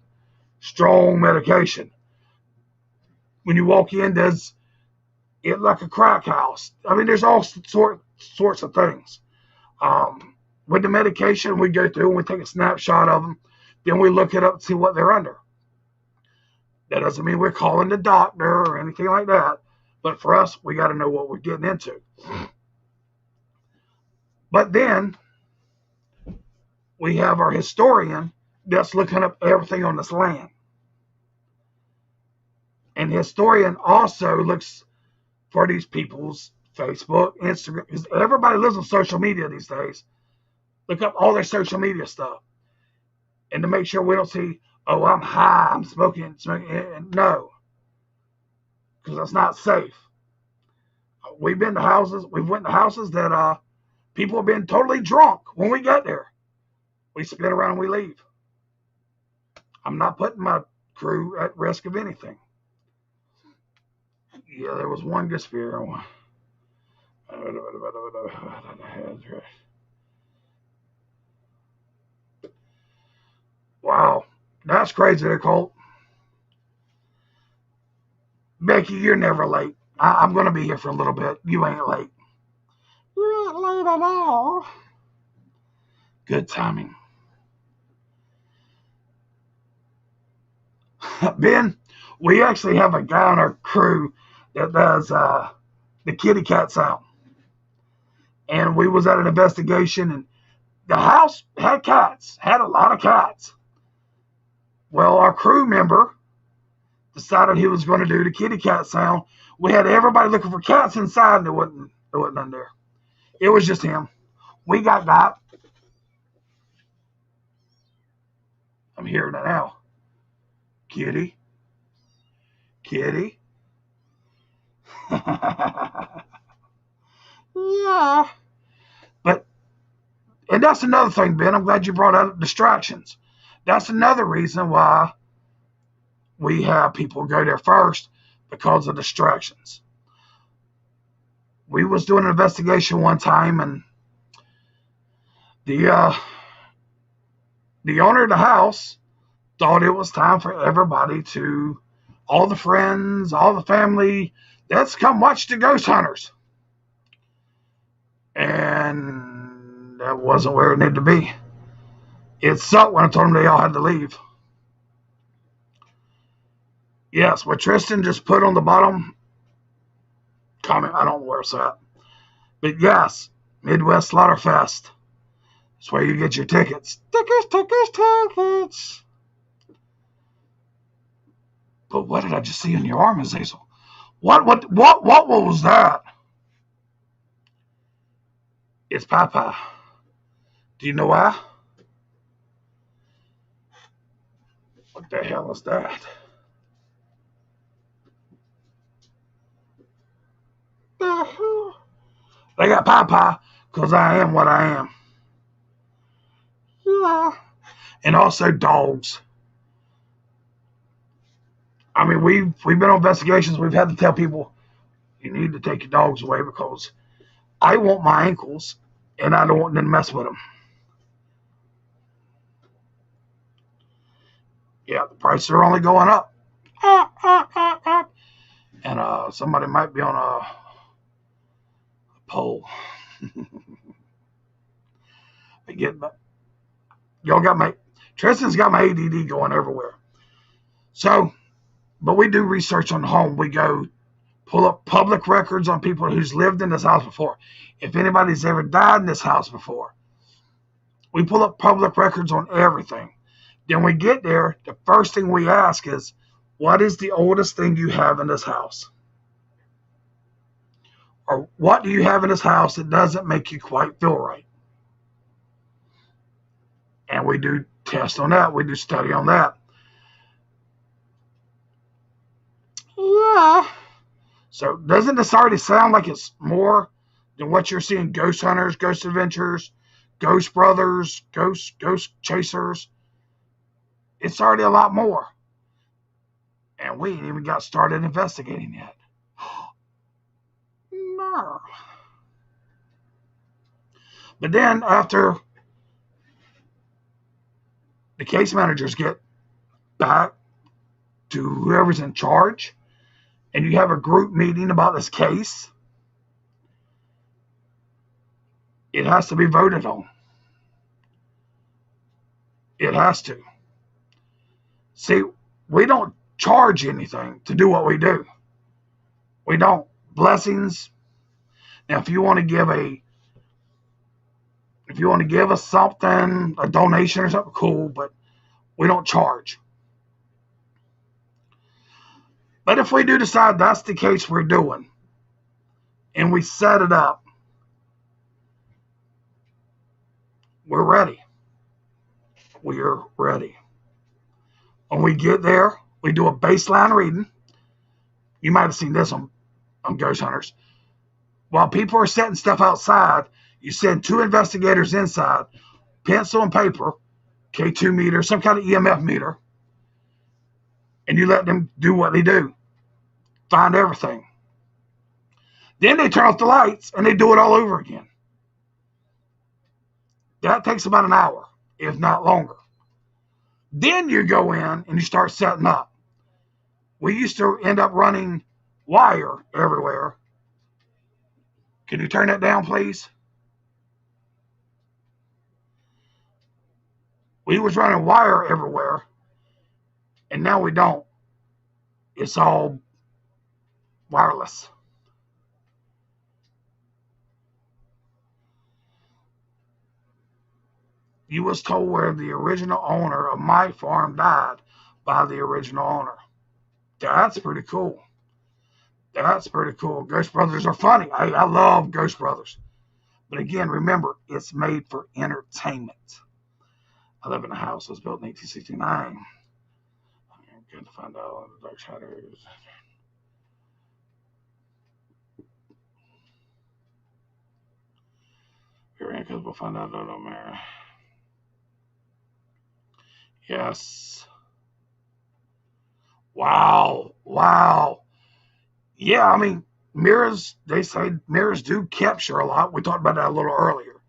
strong medication? When you walk in, does it look like a crack house? I mean, there's all sorts of things. With the medication, we go through and we take a snapshot of them. Then we look it up to see what they're under. That doesn't mean we're calling the doctor or anything like that. But for us, we got to know what we're getting into. But then we have our historian that's looking up everything on this land. And the historian also looks for these people's Facebook, Instagram, because everybody lives on social media these days. Look up all their social media stuff. And to make sure we don't see, oh, I'm high, I'm smoking. No. Because that's not safe. We've went to houses that people have been totally drunk when we get there. We spin around and we leave. I'm not putting my crew at risk of anything. Yeah, there was one good spirit. Wow, that's crazy, Colt. Becky, you're never late. I'm going to be here for a little bit. You ain't late. You ain't late at all. Good timing. Ben, we actually have a guy on our crew that does the kitty cat sound. And we was at an investigation, and the house had cats, had a lot of cats. Well, our crew member decided he was going to do the kitty cat sound. We had everybody looking for cats inside, and there wasn't none there. It was just him. We got. I'm hearing it now. Kitty. Yeah. But, and that's another thing, Ben. I'm glad you brought up distractions. That's another reason why we have people go there first, because of distractions. We was doing an investigation one time, and the owner of the house thought it was time for everybody to, all the friends, all the family, let's come watch the ghost hunters. And that wasn't where it needed to be. It sucked when I told them they all had to leave. Yes, what Tristan just put on the bottom comment, I don't know where it's at. But yes, Midwest Slaughterfest. That's where you get your tickets. Tickets. But what did I just see on your arm, Azazel? What was that? It's Papa. Do you know why? What the hell is that? The hell? They got Papa because I am what I am. Yeah. And also dogs. I mean, we've been on investigations. We've had to tell people, you need to take your dogs away because I want my ankles and I don't want them to mess with them. Yeah, the prices are only going up. And somebody might be on a pole. Y'all got my, Tristan's got my ADD going everywhere. So, but we do research on the home. We go pull up public records on people who's lived in this house before. If anybody's ever died in this house before, we pull up public records on everything. Then we get there, the first thing we ask is, what is the oldest thing you have in this house? Or what do you have in this house that doesn't make you quite feel right? And we do tests on that. We do study on that. Yeah. So doesn't this already sound like it's more than what you're seeing? Ghost hunters, ghost adventures, ghost brothers, ghost chasers. It's already a lot more. And we ain't even got started investigating yet. No. But then after the case managers get back to whoever's in charge, and you have a group meeting about this case, it has to be voted on. It has to. See, we don't charge anything to do what we do. We don't. Blessings. Now, if you want to give us something, a donation or something, cool, but we don't charge. But if we do decide that's the case we're doing, and we set it up, we're ready. We're ready. When we get there, we do a baseline reading. You might have seen this on Ghost Hunters. While people are setting stuff outside, you send 2 investigators inside, pencil and paper, K2 meter, some kind of EMF meter, and you let them do what they do, find everything. Then they turn off the lights and they do it all over again. That takes about an hour, if not longer. Then you go in and you start setting up. We used to end up running wire everywhere. Can you turn that down, please? We was running wire everywhere, and now we don't. It's all wireless. You was told where the original owner of my farm died by the original owner. That's pretty cool. That's pretty cool. Ghost Brothers are funny. I love Ghost Brothers. But again, remember, it's made for entertainment. I live in a house that was built in 1869. I'm going to find out the dark shadows. Here, because we'll find out on there. Yes. Wow. Wow. Yeah, I mean, mirrors, they say mirrors do capture a lot. We talked about that a little earlier.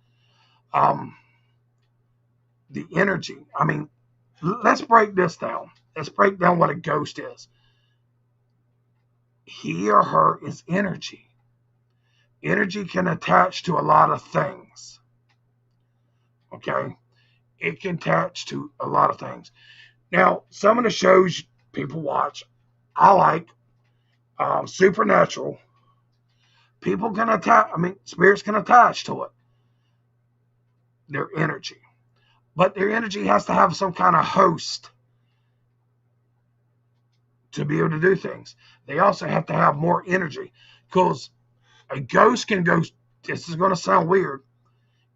The energy. I mean, let's break this down. Let's break down what a ghost is. He or her is energy. Energy can attach to a lot of things. Okay? It can attach to a lot of things. Now, some of the shows people watch, I like Supernatural. People can attach, spirits can attach to it. Their energy. But their energy has to have some kind of host to be able to do things. They also have to have more energy, because a ghost can go, this is going to sound weird,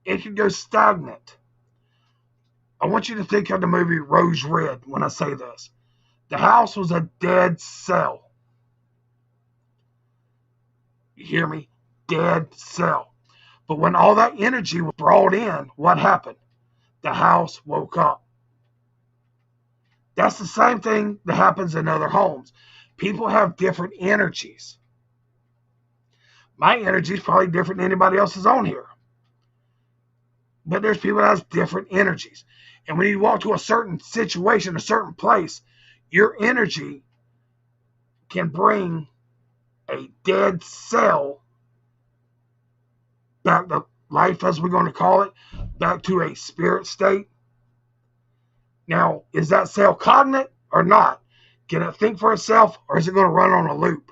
it can go stagnant. I want you to think of the movie Rose Red when I say this. The house was a dead cell. You hear me? Dead cell. But when all that energy was brought in, what happened? The house woke up. That's the same thing that happens in other homes. People have different energies. My energy is probably different than anybody else's on here. But there's people that have different energies. And when you walk to a certain situation, a certain place, your energy can bring a dead cell back to life, as we're going to call it, back to a spirit state. Now, is that cell cognate or not? Can it think for itself, or is it going to run on a loop?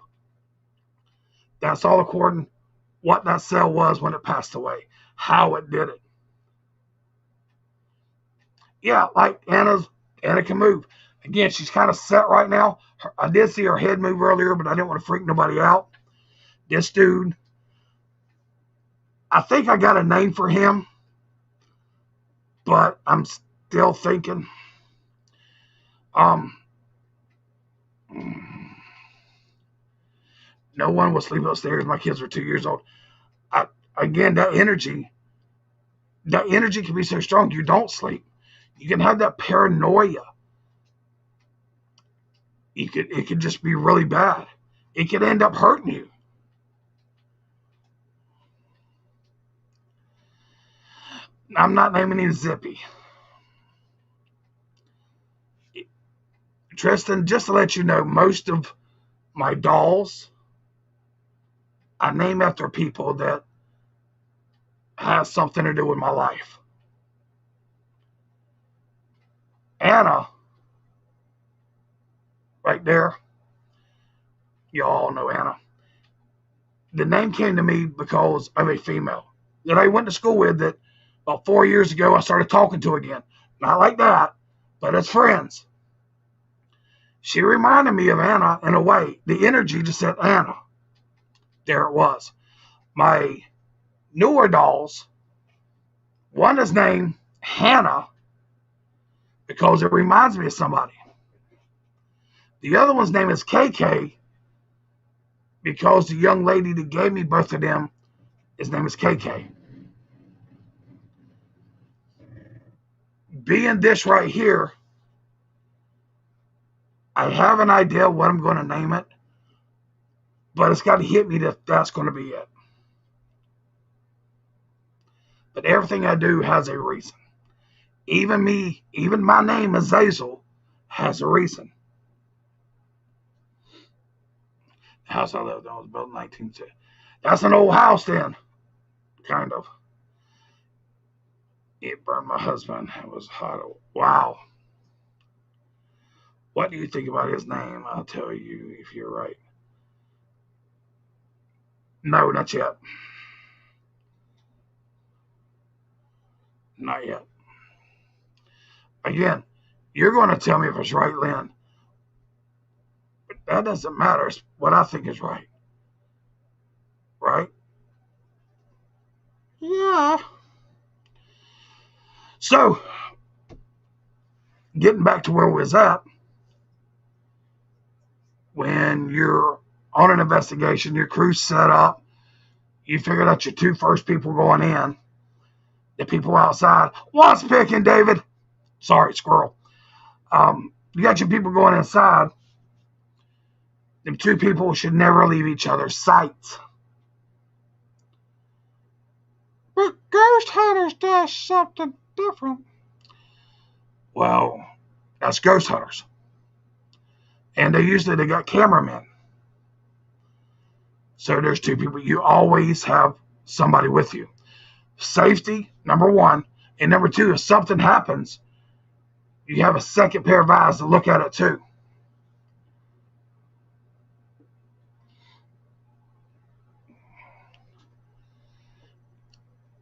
That's all according to what that cell was when it passed away, how it did it. Yeah, like Anna can move. Again, she's kind of set right now. I did see her head move earlier, but I didn't want to freak nobody out. This dude, I think I got a name for him, but I'm still thinking. No one will sleep upstairs. My kids are 2 years old. Again, that energy can be so strong you don't sleep. You can have that paranoia. It could just be really bad. It could end up hurting you. I'm not naming him Zippy. Tristan, just to let you know, most of my dolls I name after people that have something to do with my life. Anna, right there, you all know Anna. The name came to me because of a female that I went to school with that about 4 years ago I started talking to again. Not like that, but as friends. She reminded me of Anna in a way. The energy just said Anna. There it was. My newer dolls, one is named Hannah because it reminds me of somebody. The other one's name is KK because the young lady that gave me both of them, his name is KK. Being this right here, I I have an idea what I'm going to name it, but it's got to hit me that that's going to be it. But everything I do has a reason. Even me, even my name, Azazel, has a reason. The house I lived in was built in 1960. That's an old house then, kind of. It burned my husband. It was hot. Wow. What do you think about his name? I'll tell you if you're right. No, not yet. Not yet. Again, you're going to tell me if it's right, Lynn. But that doesn't matter. It's what I think is right. Right? Yeah. So, getting back to where we was at, when you're on an investigation, your crew's set up, you figured out your two first people going in, the people outside. What's picking, David? Sorry, squirrel. You got your people going inside. Them two people should never leave each other's sight. But Ghost Hunters does something different. Well, that's Ghost Hunters. And they got cameramen. So there's two people. You always have somebody with you. Safety, number one. And number two, if something happens, you have a second pair of eyes to look at it too.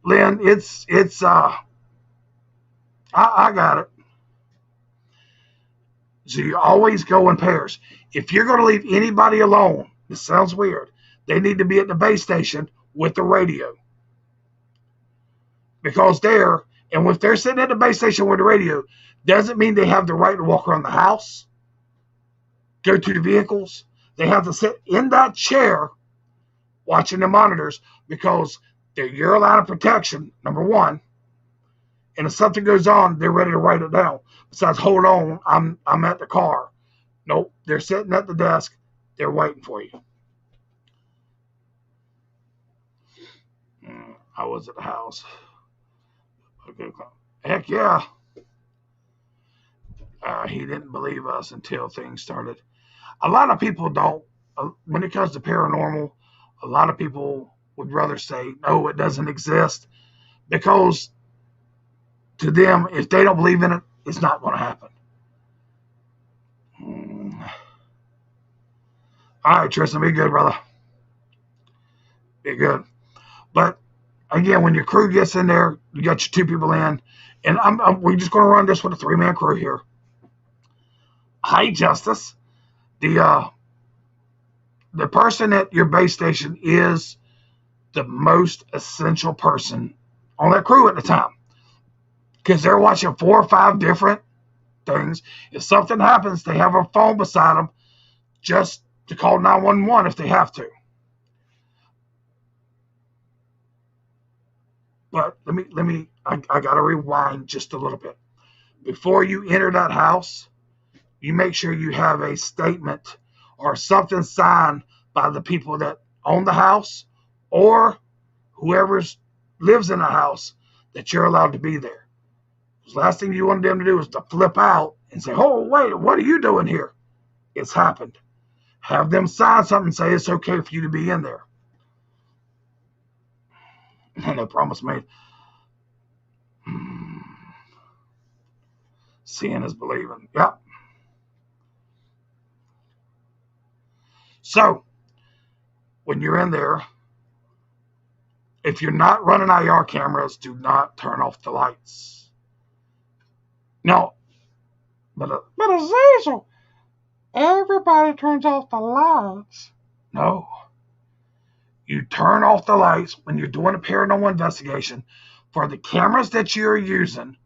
Lynn, I got it. So you always go in pairs. If you're going to leave anybody alone, this sounds weird, they need to be at the base station with the radio. Because and if they're sitting at the base station with the radio, doesn't mean they have the right to walk around the house, go to the vehicles. They have to sit in that chair watching the monitors because they're your line of protection, number one. And if something goes on, they're ready to write it down. Besides, hold on, I'm at the car. Nope, they're sitting at the desk. They're waiting for you. I was at the house. Okay. Heck yeah. He didn't believe us until things started. A lot of people don't. When it comes to paranormal, a lot of people would rather say, no, it doesn't exist. Because to them, if they don't believe in it, it's not going to happen. All right, Tristan, be good, brother. Be good. But again, when your crew gets in there, you got your two people in, and we're just going to run this with a 3-man crew here. Hi, Justice. The person at your base station is the most essential person on that crew at the time, because they're watching 4 or 5 different things. If something happens, they have a phone beside them just to call 911 if they have to. But I got to rewind just a little bit. Before you enter that house, you make sure you have a statement or something signed by the people that own the house or whoever lives in the house that you're allowed to be there. The last thing you want them to do is to flip out and say, oh, wait, what are you doing here? It's happened. Have them sign something and say it's okay for you to be in there. No promise made. Seeing is believing. Yep. So, when you're in there, if you're not running IR cameras, do not turn off the lights. No. But Azazel, everybody turns off the lights. No. You turn off the lights when you're doing a paranormal investigation for the cameras that you're using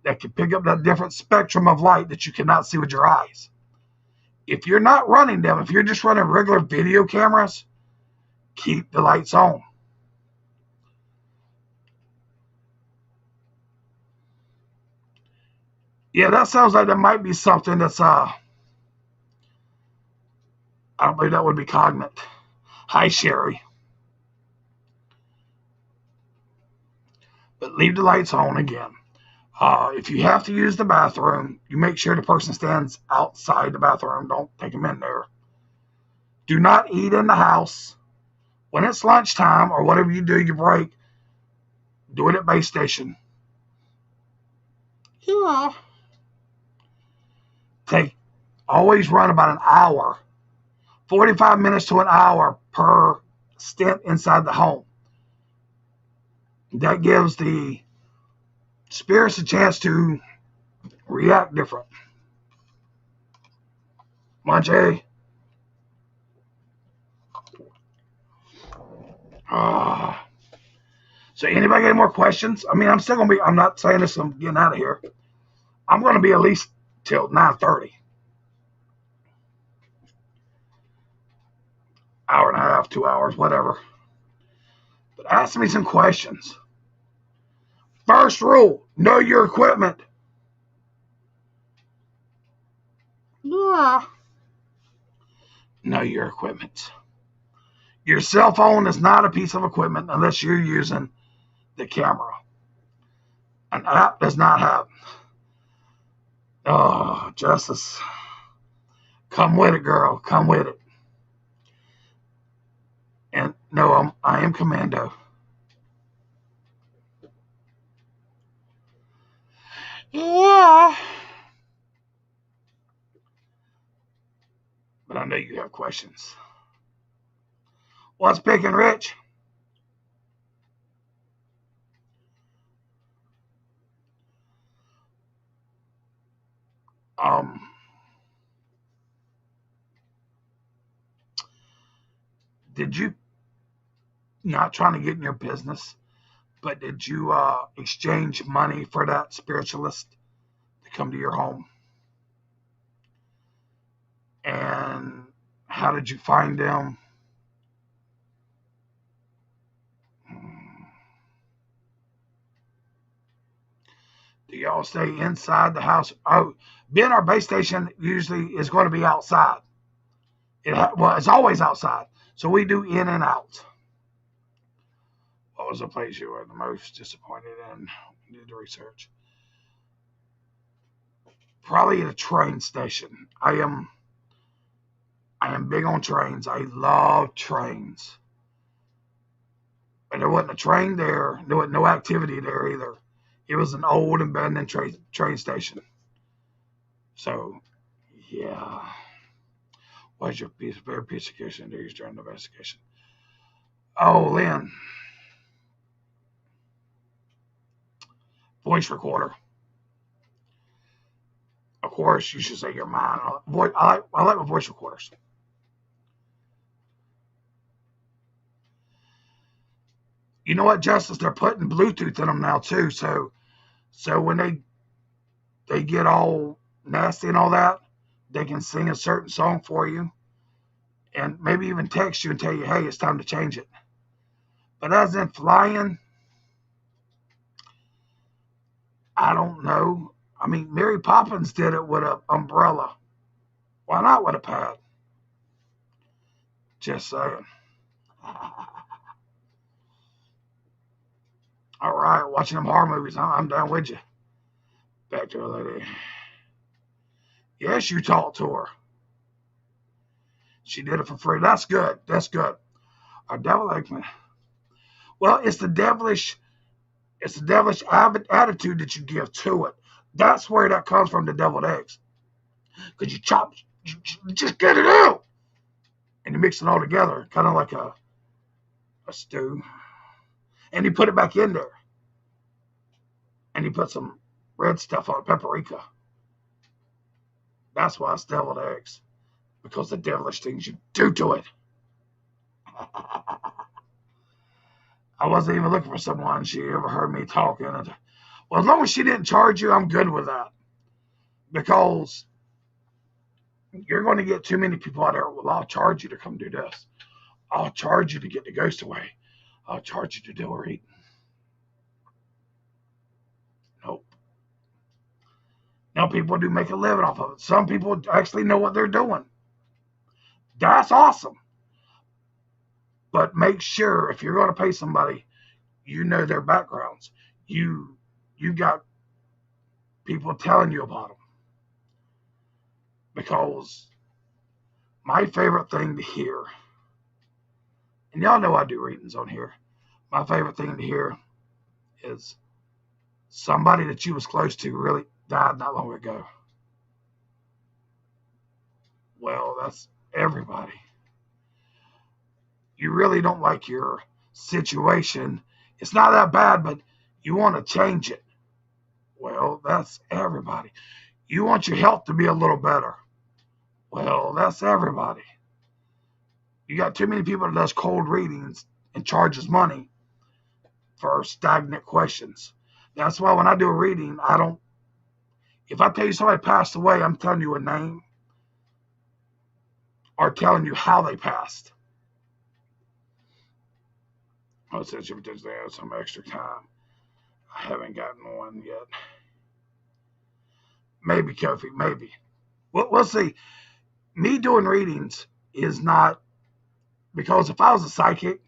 that can pick up that different spectrum of light that you cannot see with your eyes. If you're not running them, if you're just running regular video cameras, keep the lights on. Yeah, that sounds like there might be something that's I don't believe that would be cognate. Hi, Sherry. But leave the lights on again. If you have to use the bathroom, you make sure the person stands outside the bathroom. Don't take them in there. Do not eat in the house. When it's lunchtime or whatever you do, you break, do it at base station. Yeah. Always run about an hour, 45 minutes to an hour per stint inside the home. That gives the spirits a chance to react different. Monche. So anybody got any more questions? I mean, I'm not saying this, I'm getting out of here. I'm going to be at least till 9:30. Hour and a half, 2 hours, whatever. But ask me some questions. First rule, know your equipment. Yeah. Know your equipment. Your cell phone is not a piece of equipment unless you're using the camera. An app does not have. Oh, Justice. Come with it, girl. Come with it. And no, I am commando. Yeah. But I know you have questions. What's picking, Rich? Did you, not trying to get in your business, but did you exchange money for that spiritualist to come to your home? And how did you find them? Do y'all stay inside the house? Oh, being our base station usually is going to be outside. It's always outside. So we do in and out. What was the place you were the most disappointed in? We did the research. Probably at a train station. I am big on trains. I love trains. But there wasn't a train there. There wasn't no activity there either. It was an old abandoned train station. So, yeah. What's your favorite piece of case during the investigation? Oh, Lynn. Voice recorder. Of course, you should say your mind. I like my voice recorders. You know what, Justice? They're putting Bluetooth in them now too. So when they get all nasty and all that, they can sing a certain song for you, and maybe even text you and tell you, "Hey, it's time to change it." But as in flying, I don't know. I mean, Mary Poppins did it with an umbrella. Why not with a pad? Just saying. All right, watching them horror movies. I'm down with you. Back to her lady. Yes, you talked to her. She did it for free. That's good. That's good. Our devil man. Well, it's the devilish attitude that you give to it. That's where that comes from, the deviled eggs. Because you just get it out. And you mix it all together, kind of like a stew. And you put it back in there. And you put some red stuff on it, paprika. That's why it's deviled eggs. Because the devilish things you do to it. I wasn't even looking for someone. She ever heard me talking. Well, as long as she didn't charge you, I'm good with that. Because you're going to get too many people out there. Well, I'll charge you to come do this. I'll charge you to get the ghost away. I'll charge you to do or eat. Nope. Now people do make a living off of it. Some people actually know what they're doing. That's awesome. But make sure if you're going to pay somebody, you know their backgrounds. You got people telling you about them. Because my favorite thing to hear, and y'all know I do readings on here, my favorite thing to hear is somebody that you was close to really died not long ago. Well, that's everybody. You really don't like your situation. It's not that bad, but you want to change it. Well, that's everybody. You want your health to be a little better. Well, that's everybody. You got too many people that does cold readings and charges money for stagnant questions. That's why when I do a reading, I don't, if I tell you somebody passed away, I'm telling you a name or telling you how they passed. Oh, since you potentially have some extra time. I haven't gotten one yet. Maybe, Kofi, maybe. We'll see. Me doing readings is not, because if I was a psychic,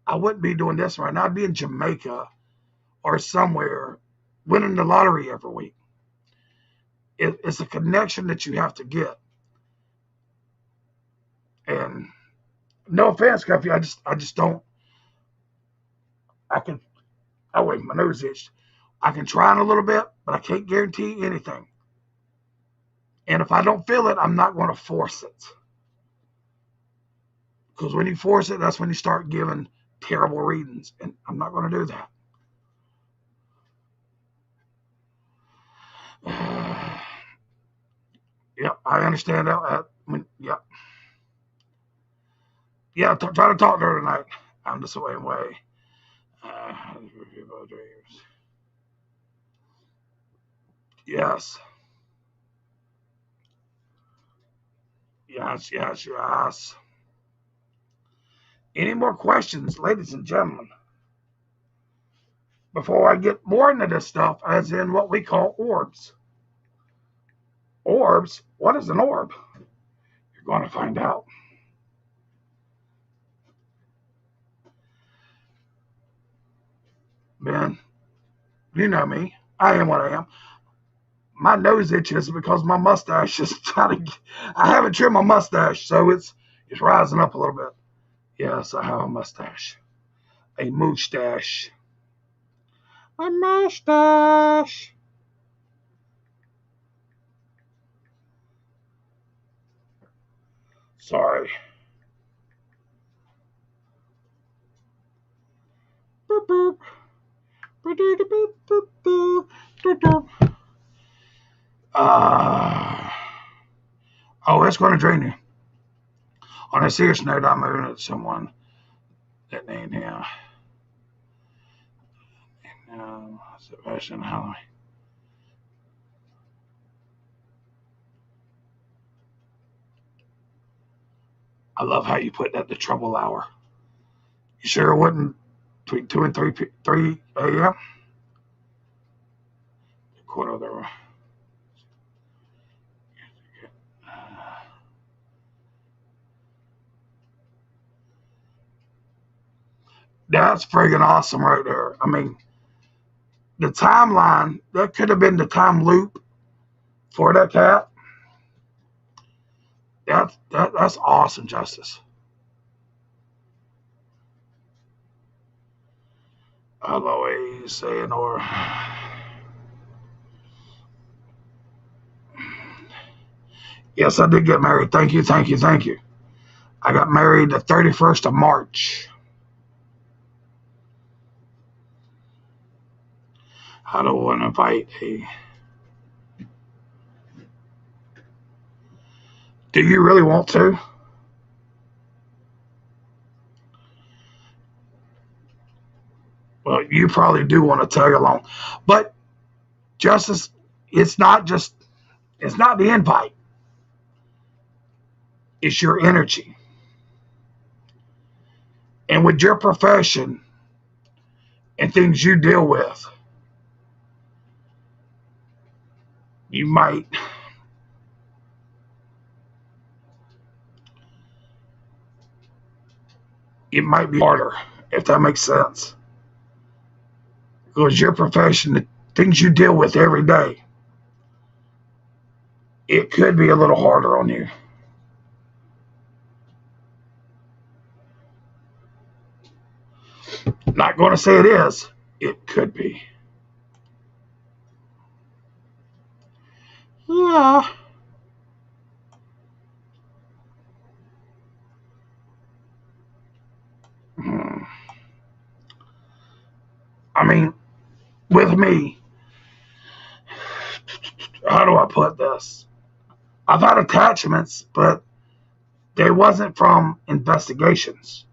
I wouldn't be doing this right now. I'd be in Jamaica or somewhere winning the lottery every week. It's a connection that you have to get. And no offense, Kofi, I just don't. I can. Oh wait, my nose itched. I can try in a little bit, but I can't guarantee anything. And if I don't feel it, I'm not going to force it. Because when you force it, that's when you start giving terrible readings. And I'm not going to do that. Yep, I understand that. Yep. Yeah, try to talk to her tonight. I'm the same way. Dreams. Yes. Yes, yes, yes. Any more questions, ladies and gentlemen? Before I get more into this stuff, as in what we call orbs. Orbs? What is an orb? You're going to find out. Ben, you know me. I am what I am. My nose itches because my mustache is trying to. I haven't trimmed my mustache, so it's rising up a little bit. Yes, I have a mustache. A mustache. A mustache. Sorry. Boop, boop. Uh, oh, it's going to drain you. On a serious note, I'm moving to someone that named him. Sebastian Halloween. I love how you put that the trouble hour. You sure it wasn't between 2 and 3 a.m.? Quarter there. That's friggin' awesome right there. I mean, the timeline, that could have been the time loop for that cat. That's awesome, Justice. I'll always say an or. Yes, I did get married. Thank you, thank you, thank you. I got married the 31st of March. I don't want to invite a. Do you really want to? Well, you probably do want to tag along. But, Justice, it's not the invite, it's your energy. And with your profession and things you deal with, you might it might be harder, if that makes sense. Because your profession, the things you deal with every day, it could be a little harder on you. Not going to say it is. It could be. Yeah. Hmm. I mean, with me, how do I put this? I've had attachments, but they wasn't from investigations.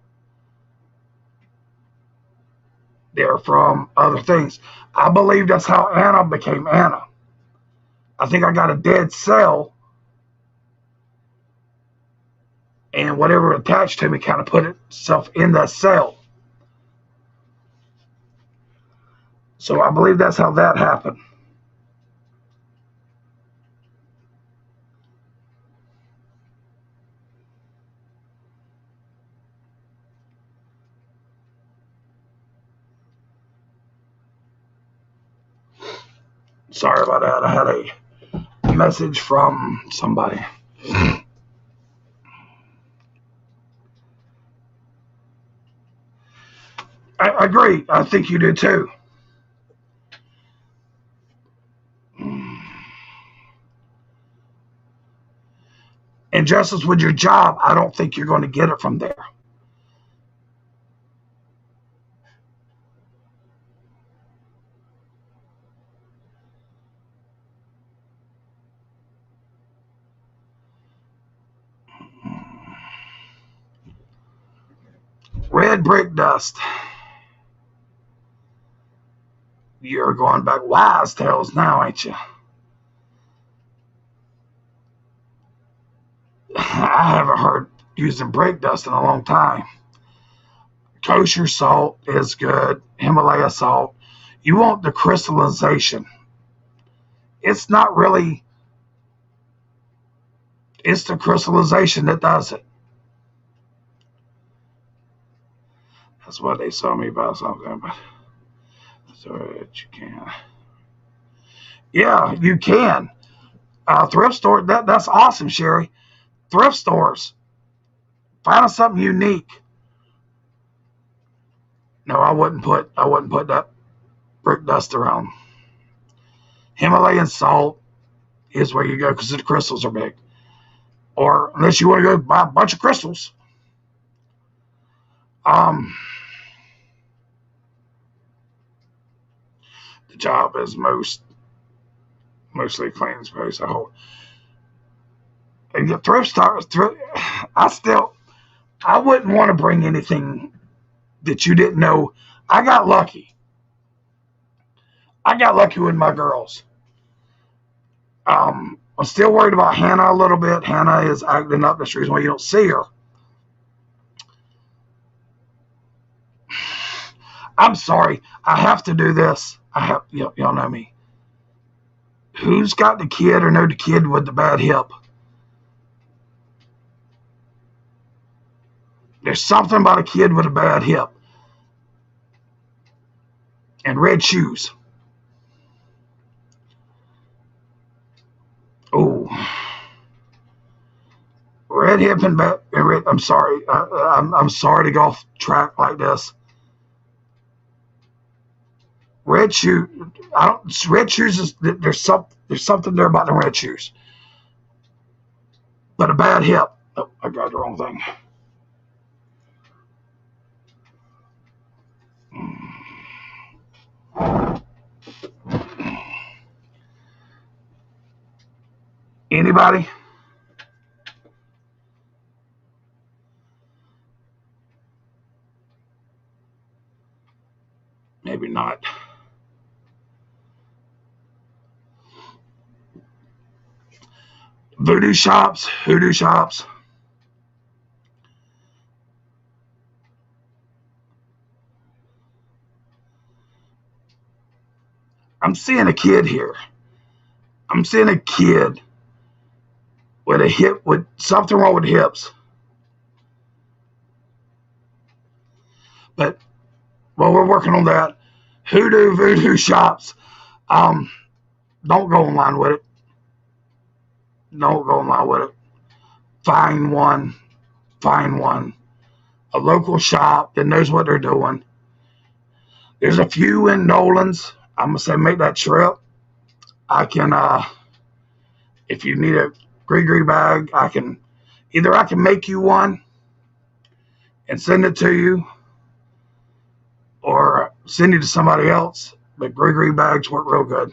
They're from other things. I believe that's how Anna became Anna. I think I got a dead cell, and whatever attached to me kind of put itself in that cell. So I believe that's how that happened. Sorry about that. I had a message from somebody. I agree. I think you do too. And just as with your job, I don't think you're going to get it from there. Red brick dust. You're going back wise tales now, ain't you? I haven't heard using brick dust in a long time. Kosher salt is good. Himalaya salt. You want the crystallization. It's not really, it's the crystallization that does it. That's what they saw me about something, but so that you can. Yeah, you can. Thrift store, that's awesome, Sherry. Thrift stores. Find something unique. No, I wouldn't put that brick dust around. Himalayan salt is where you go because the crystals are big. Or unless you want to go buy a bunch of crystals. Um, the job is mostly clean space. I hope. And the thrift stores, I wouldn't want to bring anything that you didn't know. I got lucky. I got lucky with my girls. I'm still worried about Hannah a little bit. Hannah is acting up. That's the reason why you don't see her. I'm sorry. I have to do this. Y'all know me. Who's got the kid or know the kid with the bad hip? There's something about a kid with a bad hip and red shoes. Oh, red hip and bad. I'm sorry. I'm sorry to go off track like this. Red shoe. I don't. Red shoes is there's something there about the red shoes, but a bad hip. Oh, I got the wrong thing. Anybody? Maybe not. Voodoo shops, hoodoo shops. I'm seeing a kid here. I'm seeing a kid with a hip with something wrong with hips. But while we're working on that, hoodoo voodoo shops, don't go online with it. Don't go online with it. Find one. Find one. A local shop that knows what they're doing. There's a few in Nolan's. I'm going to say make that trip. I can, if you need a gree bag, I can make you one and send it to you, or send it to somebody else. But gree bags work real good.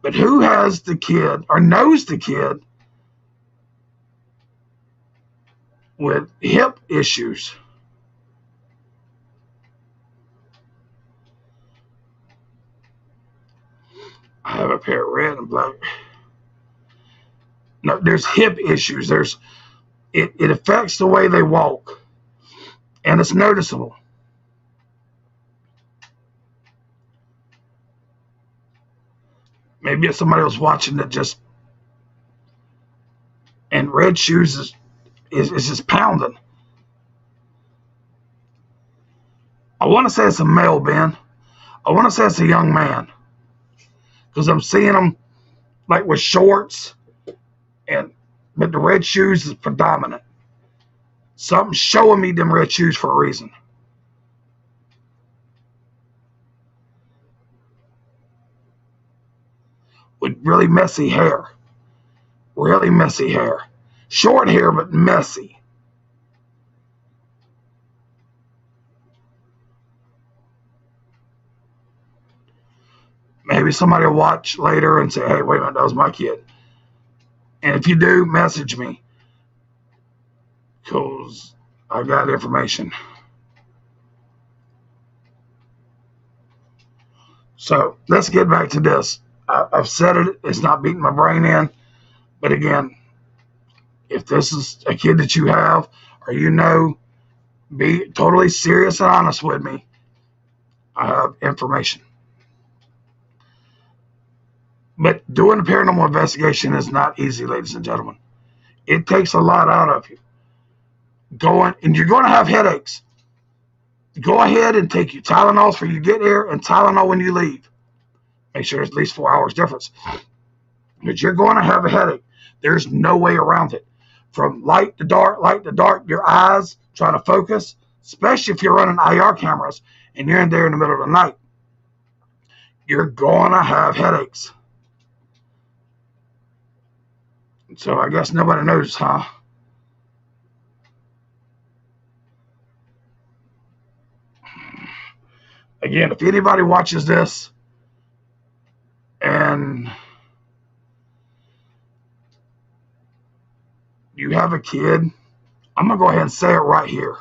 But who has the kid or knows the kid with hip issues? I have a pair of red and black. No, there's hip issues. It affects the way they walk, and it's noticeable. Maybe if somebody was watching it just, and red shoes is just pounding. I want to say it's a male, Ben. I want to say it's a young man, because I'm seeing them like with shorts, but the red shoes is predominant. Something's showing me them red shoes for a reason. With really messy hair. Really messy hair. Short hair, but messy. Maybe somebody will watch later and say, hey, wait a minute, that was my kid. And if you do, message me, because I got information. So let's get back to this. I've said it, it's not beating my brain in. But again, if this is a kid that you have, or you know, be totally serious and honest with me. I have information. But doing a paranormal investigation is not easy, ladies and gentlemen. It takes a lot out of you. And you're going to have headaches. Go ahead and take your Tylenols for you get here and Tylenol when you leave. Make sure there's at least 4 hours difference. But you're going to have a headache. There's no way around it. From light to dark, your eyes trying to focus, especially if you're running IR cameras and you're in there in the middle of the night. You're going to have headaches. So I guess nobody knows, huh? Again, if anybody watches this and you have a kid, I'm going to go ahead and say it right here.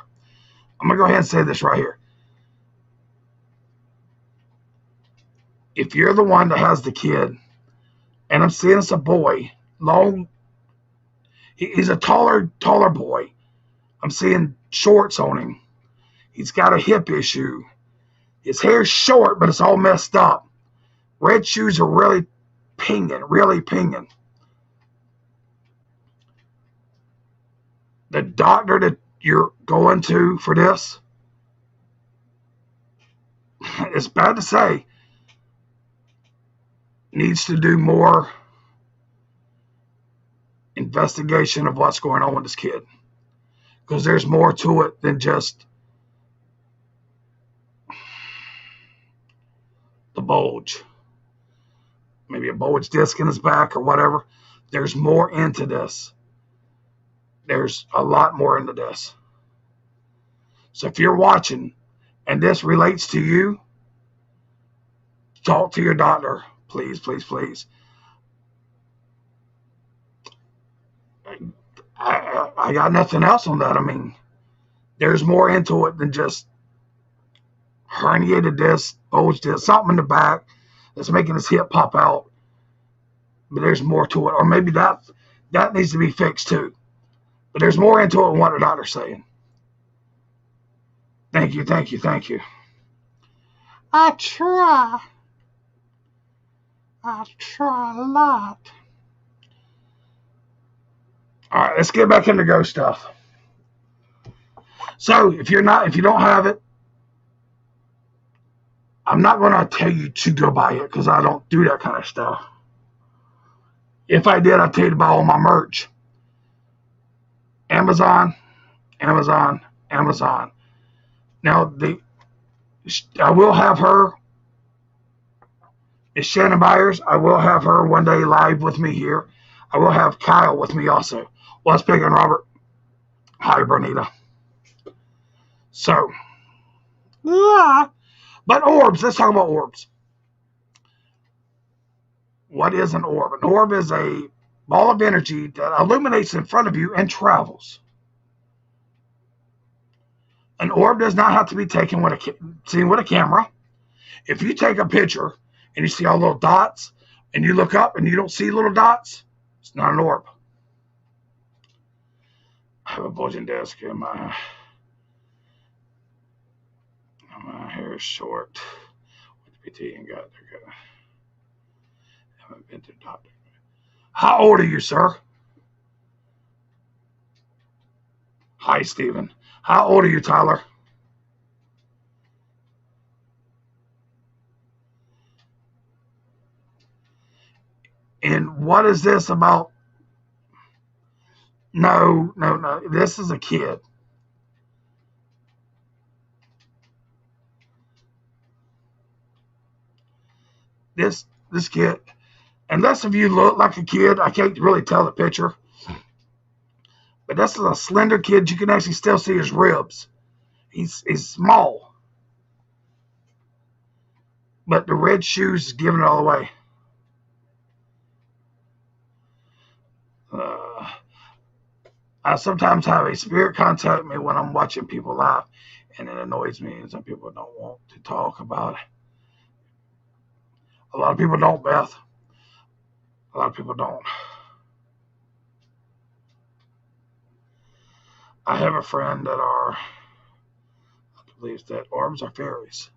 I'm going to go ahead and say this right here. If you're the one that has the kid, and I'm seeing it's a boy, he's a taller boy. I'm seeing shorts on him. He's got a hip issue. His hair's short, but it's all messed up. Red shoes are really pinging. The doctor that you're going to for this, it's bad to say, needs to do more investigation of what's going on with this kid. Because there's more to it than just the bulge. Maybe a bulge disc in his back or whatever. There's more into this. There's a lot more into this. So if you're watching and this relates to you, talk to your doctor. Please. I got nothing else on that. I mean, there's more into it than just herniated disc, bulge disc, something in the back that's making his hip pop out. But there's more to it. Or maybe that needs to be fixed too. But there's more into it than what the doctor's saying. Thank you. I try a lot. All right, let's get back into ghost stuff. So if you don't have it, I'm not going to tell you to go buy it because I don't do that kind of stuff. If I did, I'd tell you to buy all my merch. Amazon, Amazon, Amazon. Now, I will have her, Miss Shannon Byers, I will have her one day live with me here. I will have Kyle with me also. What's Pig and Robert? Hi, Bernita. So, yeah. But orbs, let's talk about orbs. What is an orb? An orb is a ball of energy that illuminates in front of you and travels. An orb does not have to be seen with a camera. If you take a picture and you see all little dots and you look up and you don't see little dots, it's not an orb. I have a bulging disc in my hair is short. Went to PT and got there. Haven't been to the doctor. How old are you, sir? Hi, Stephen. How old are you, Tyler? And what is this about? No. This is a kid. This kid, unless if you look like a kid, I can't really tell the picture. But this is a slender kid. You can actually still see his ribs. He's small. But the red shoes is giving it all away. I sometimes have a spirit contact me when I'm watching people live, and it annoys me, and some people don't want to talk about it. A lot of people don't, Beth. A lot of people don't. I have a friend that believes that orbs are fairies.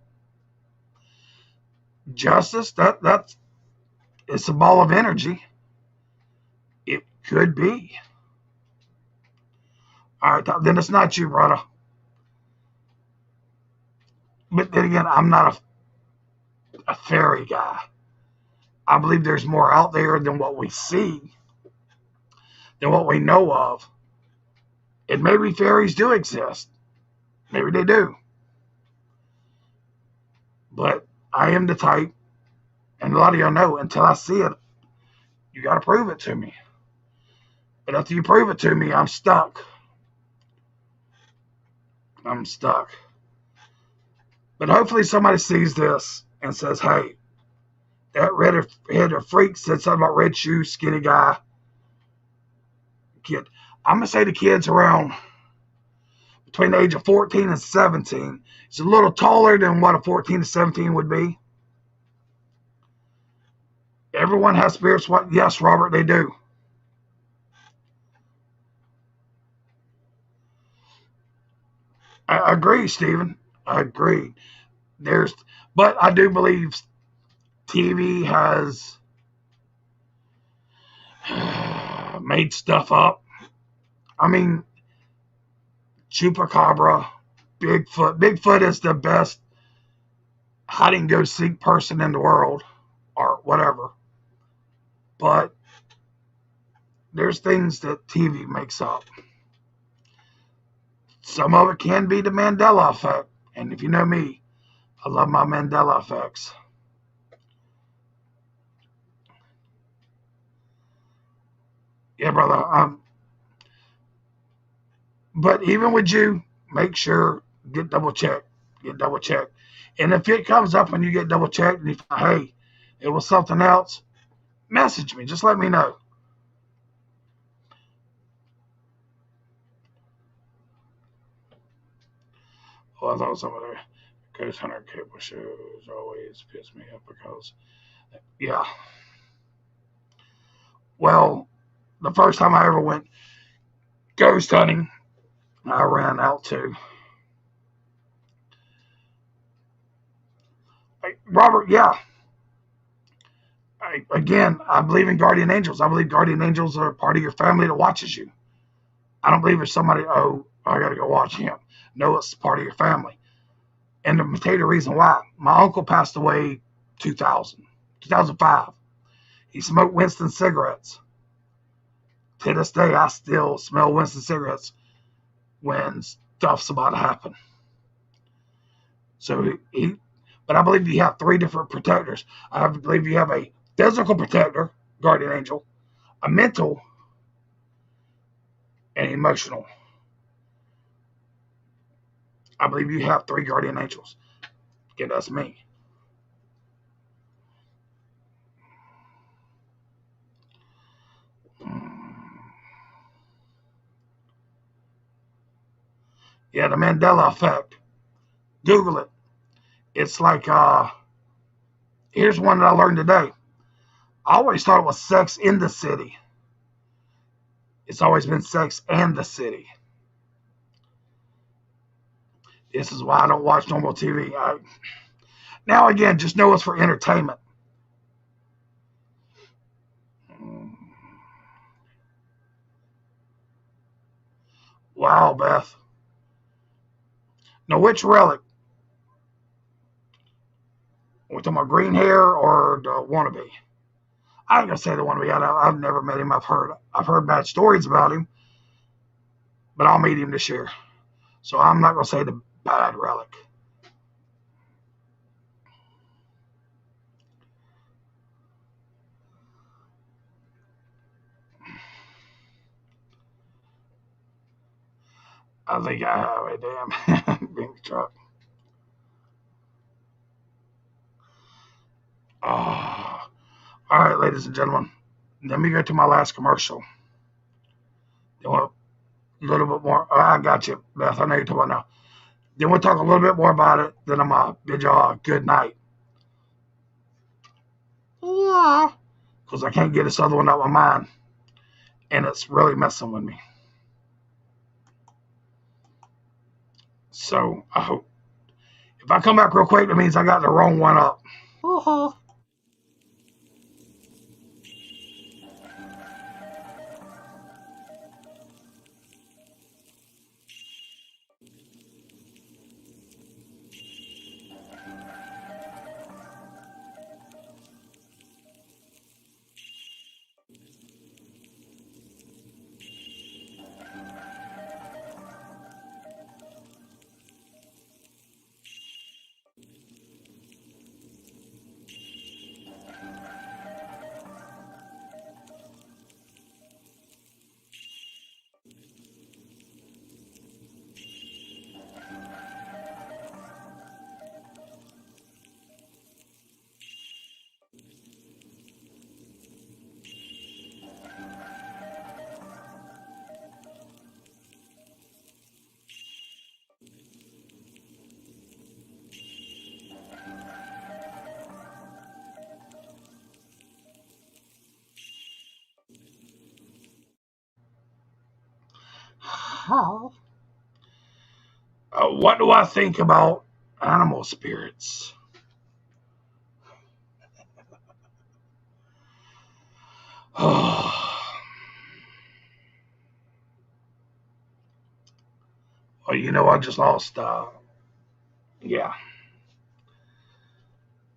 Justice, that's it's a ball of energy. It could be. All right, then it's not you, brother. But then again, I'm not a fairy guy. I believe there's more out there than what we see, than what we know of. And maybe fairies do exist. Maybe they do. But I am the type, and a lot of y'all know, until I see it, you got to prove it to me. But after you prove it to me, I'm stuck. I'm stuck. But hopefully somebody sees this and says, hey, that redheaded freak said something about red shoes, skinny guy, kid. I'm going to say the kid's around between the age of 14 and 17. He's a little taller than what a 14 to 17 would be. Everyone has spirits. What? Yes, Robert, they do. I agree, Stephen. I agree. But I do believe TV has made stuff up. I mean, Chupacabra, Bigfoot. Bigfoot is the best hide and go seek person in the world, or whatever. But there's things that TV makes up. Some of it can be the Mandela effect. And if you know me, I love my Mandela effects. Yeah, brother. But even with you, make sure, get double checked. And if it comes up and you get double checked and you find, hey, it was something else, message me. Just let me know. Oh, I thought some of the Ghost Hunter cable shows always piss me off because, yeah. Well, the first time I ever went ghost hunting, I ran out to. Robert, yeah. I believe in guardian angels. I believe guardian angels are part of your family that watches you. I don't believe it's somebody, oh, I got to go watch him. know it's part of your family. And to tell you the reason why, my uncle passed away 2005. He smoked Winston cigarettes. To this day, I still smell Winston cigarettes when stuff's about to happen. But I believe you have three different protectors. I believe you have a physical protector, guardian angel, a mental, and emotional. I believe you have three guardian angels. Again, that's me. Yeah, the Mandela effect. Google it. It's like, here's one that I learned today. I always thought it was Sex in the City. It's always been Sex and the City. This is why I don't watch normal TV. Now, again, just know it's for entertainment. Wow, Beth. Now, which relic? Are we talking about green hair or the wannabe? I ain't gonna say the wannabe. I've never met him. I've heard bad stories about him, but I'll meet him this year. So I'm not gonna say the bad relic. I think I have a damn big truck. Oh. All right, ladies and gentlemen. Let me go to my last commercial. You want a little bit more? Oh, I got you, Beth. I know you're talking about now. Then we'll talk a little bit more about it. Then I'm going to bid y'all a good night. Yeah. Because I can't get this other one out of my mind. And it's really messing with me. So I hope. If I come back real quick, that means I got the wrong one up. Uh-huh. How? What do I think about animal spirits? Well, I just lost, yeah,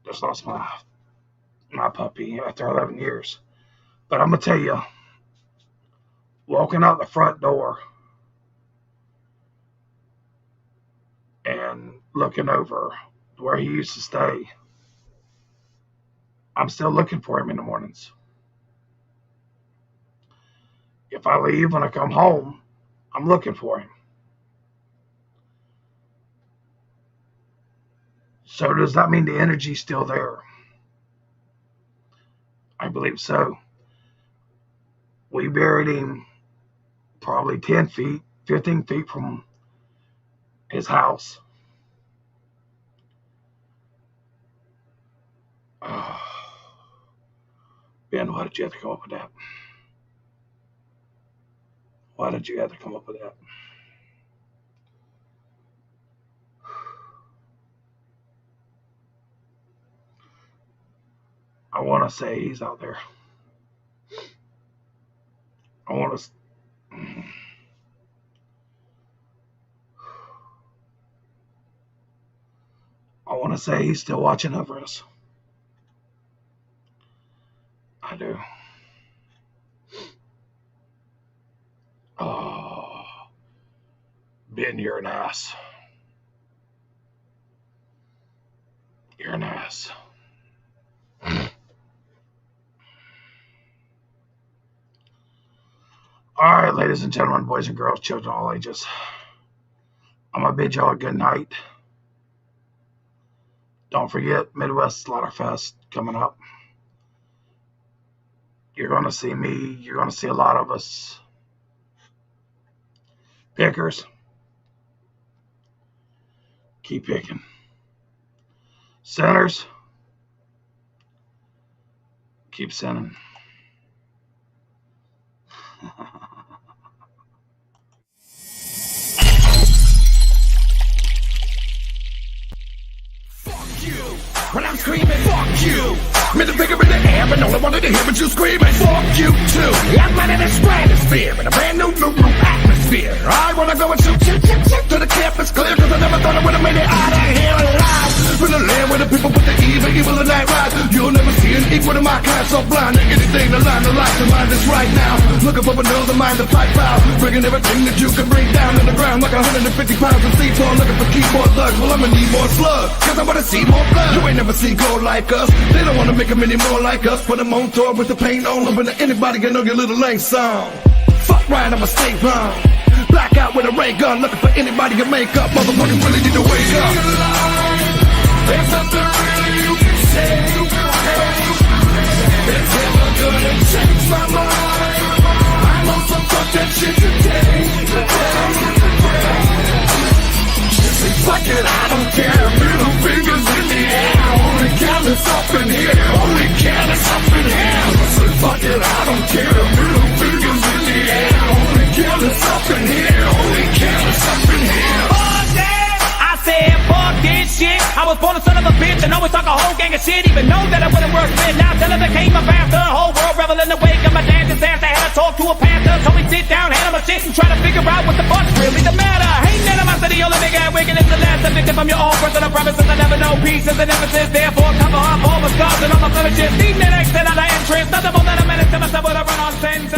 just lost my puppy after 11 years. But I'm going to tell you, walking out the front door and looking over where he used to stay, I'm still looking for him in the mornings. If I leave when I come home, I'm looking for him. So does that mean the energy's still there? I believe so. We buried him probably 10 feet, 15 feet from his house. Oh, Ben, why did you have to come up with that? Why did you have to come up with that? I want to say he's out there. I want to. want to say he's still watching over us. I do. Oh, Ben, you're an ass. You're an ass. All right, ladies and gentlemen, boys and girls, children of all ages, I'm going to bid y'all a good night. Don't forget Midwest Slaughterfest coming up. You're going to see me. You're going to see a lot of us. Pickers, keep picking. Sinners, keep sinning. When I'm screaming, fuck you. Middle finger in the air, but no one wanted to hear what you screaming. Fuck you too. I'm running this stratosphere in a brand new atmosphere. I wanna go and shoot to the campus clear, cause I never thought I would've made it out of here alive. From the land where the people put the evil and night ride. You'll never see an equal to my kind, so blind to anything to line the life to mind this right now. Looking for another mind to fight out, bringing everything that you can bring down to the ground like 150 pounds of C4, looking for keyboard thugs. Well, I'ma need more slugs, cause I wanna see more blood. You ain't never seen gold like us. They don't wanna make them any more like us. Put them on tour with the paint on them, but anybody can know your little lane song. Fuck right, I'ma stay wrong. Black out with a ray gun, looking for anybody to make up. Motherfuckers really need to wake up. There's nothing really you can say. It's never gonna change my mind. I'm on some fuck that shit today. Fuck it, I don't care. Middle fingers in the air. Only count is up in here. Only count is up in here. Fuck it, I don't care. Middle fingers in the air. Only count is up in here. Only count is up in here. Fuck that! I said fuck this shit. I was born a son of a bitch and always talk a whole gang of shit. Even know that I wouldn't work fit. Now till I became a bastard. Whole world revel in the wake of my dad. Just asked I had to talk to a pastor. So we sit down, handle my shit, and try to figure out what the fuck's really the matter. Ain't none of my city, only nigga and wicked is the last victim from your own personal promises. I never know peace is an emphasis. Therefore, cover up all my scars and all my blemishes. These men exit out of entrance. Nothing more than a minute to myself with a run on sentence.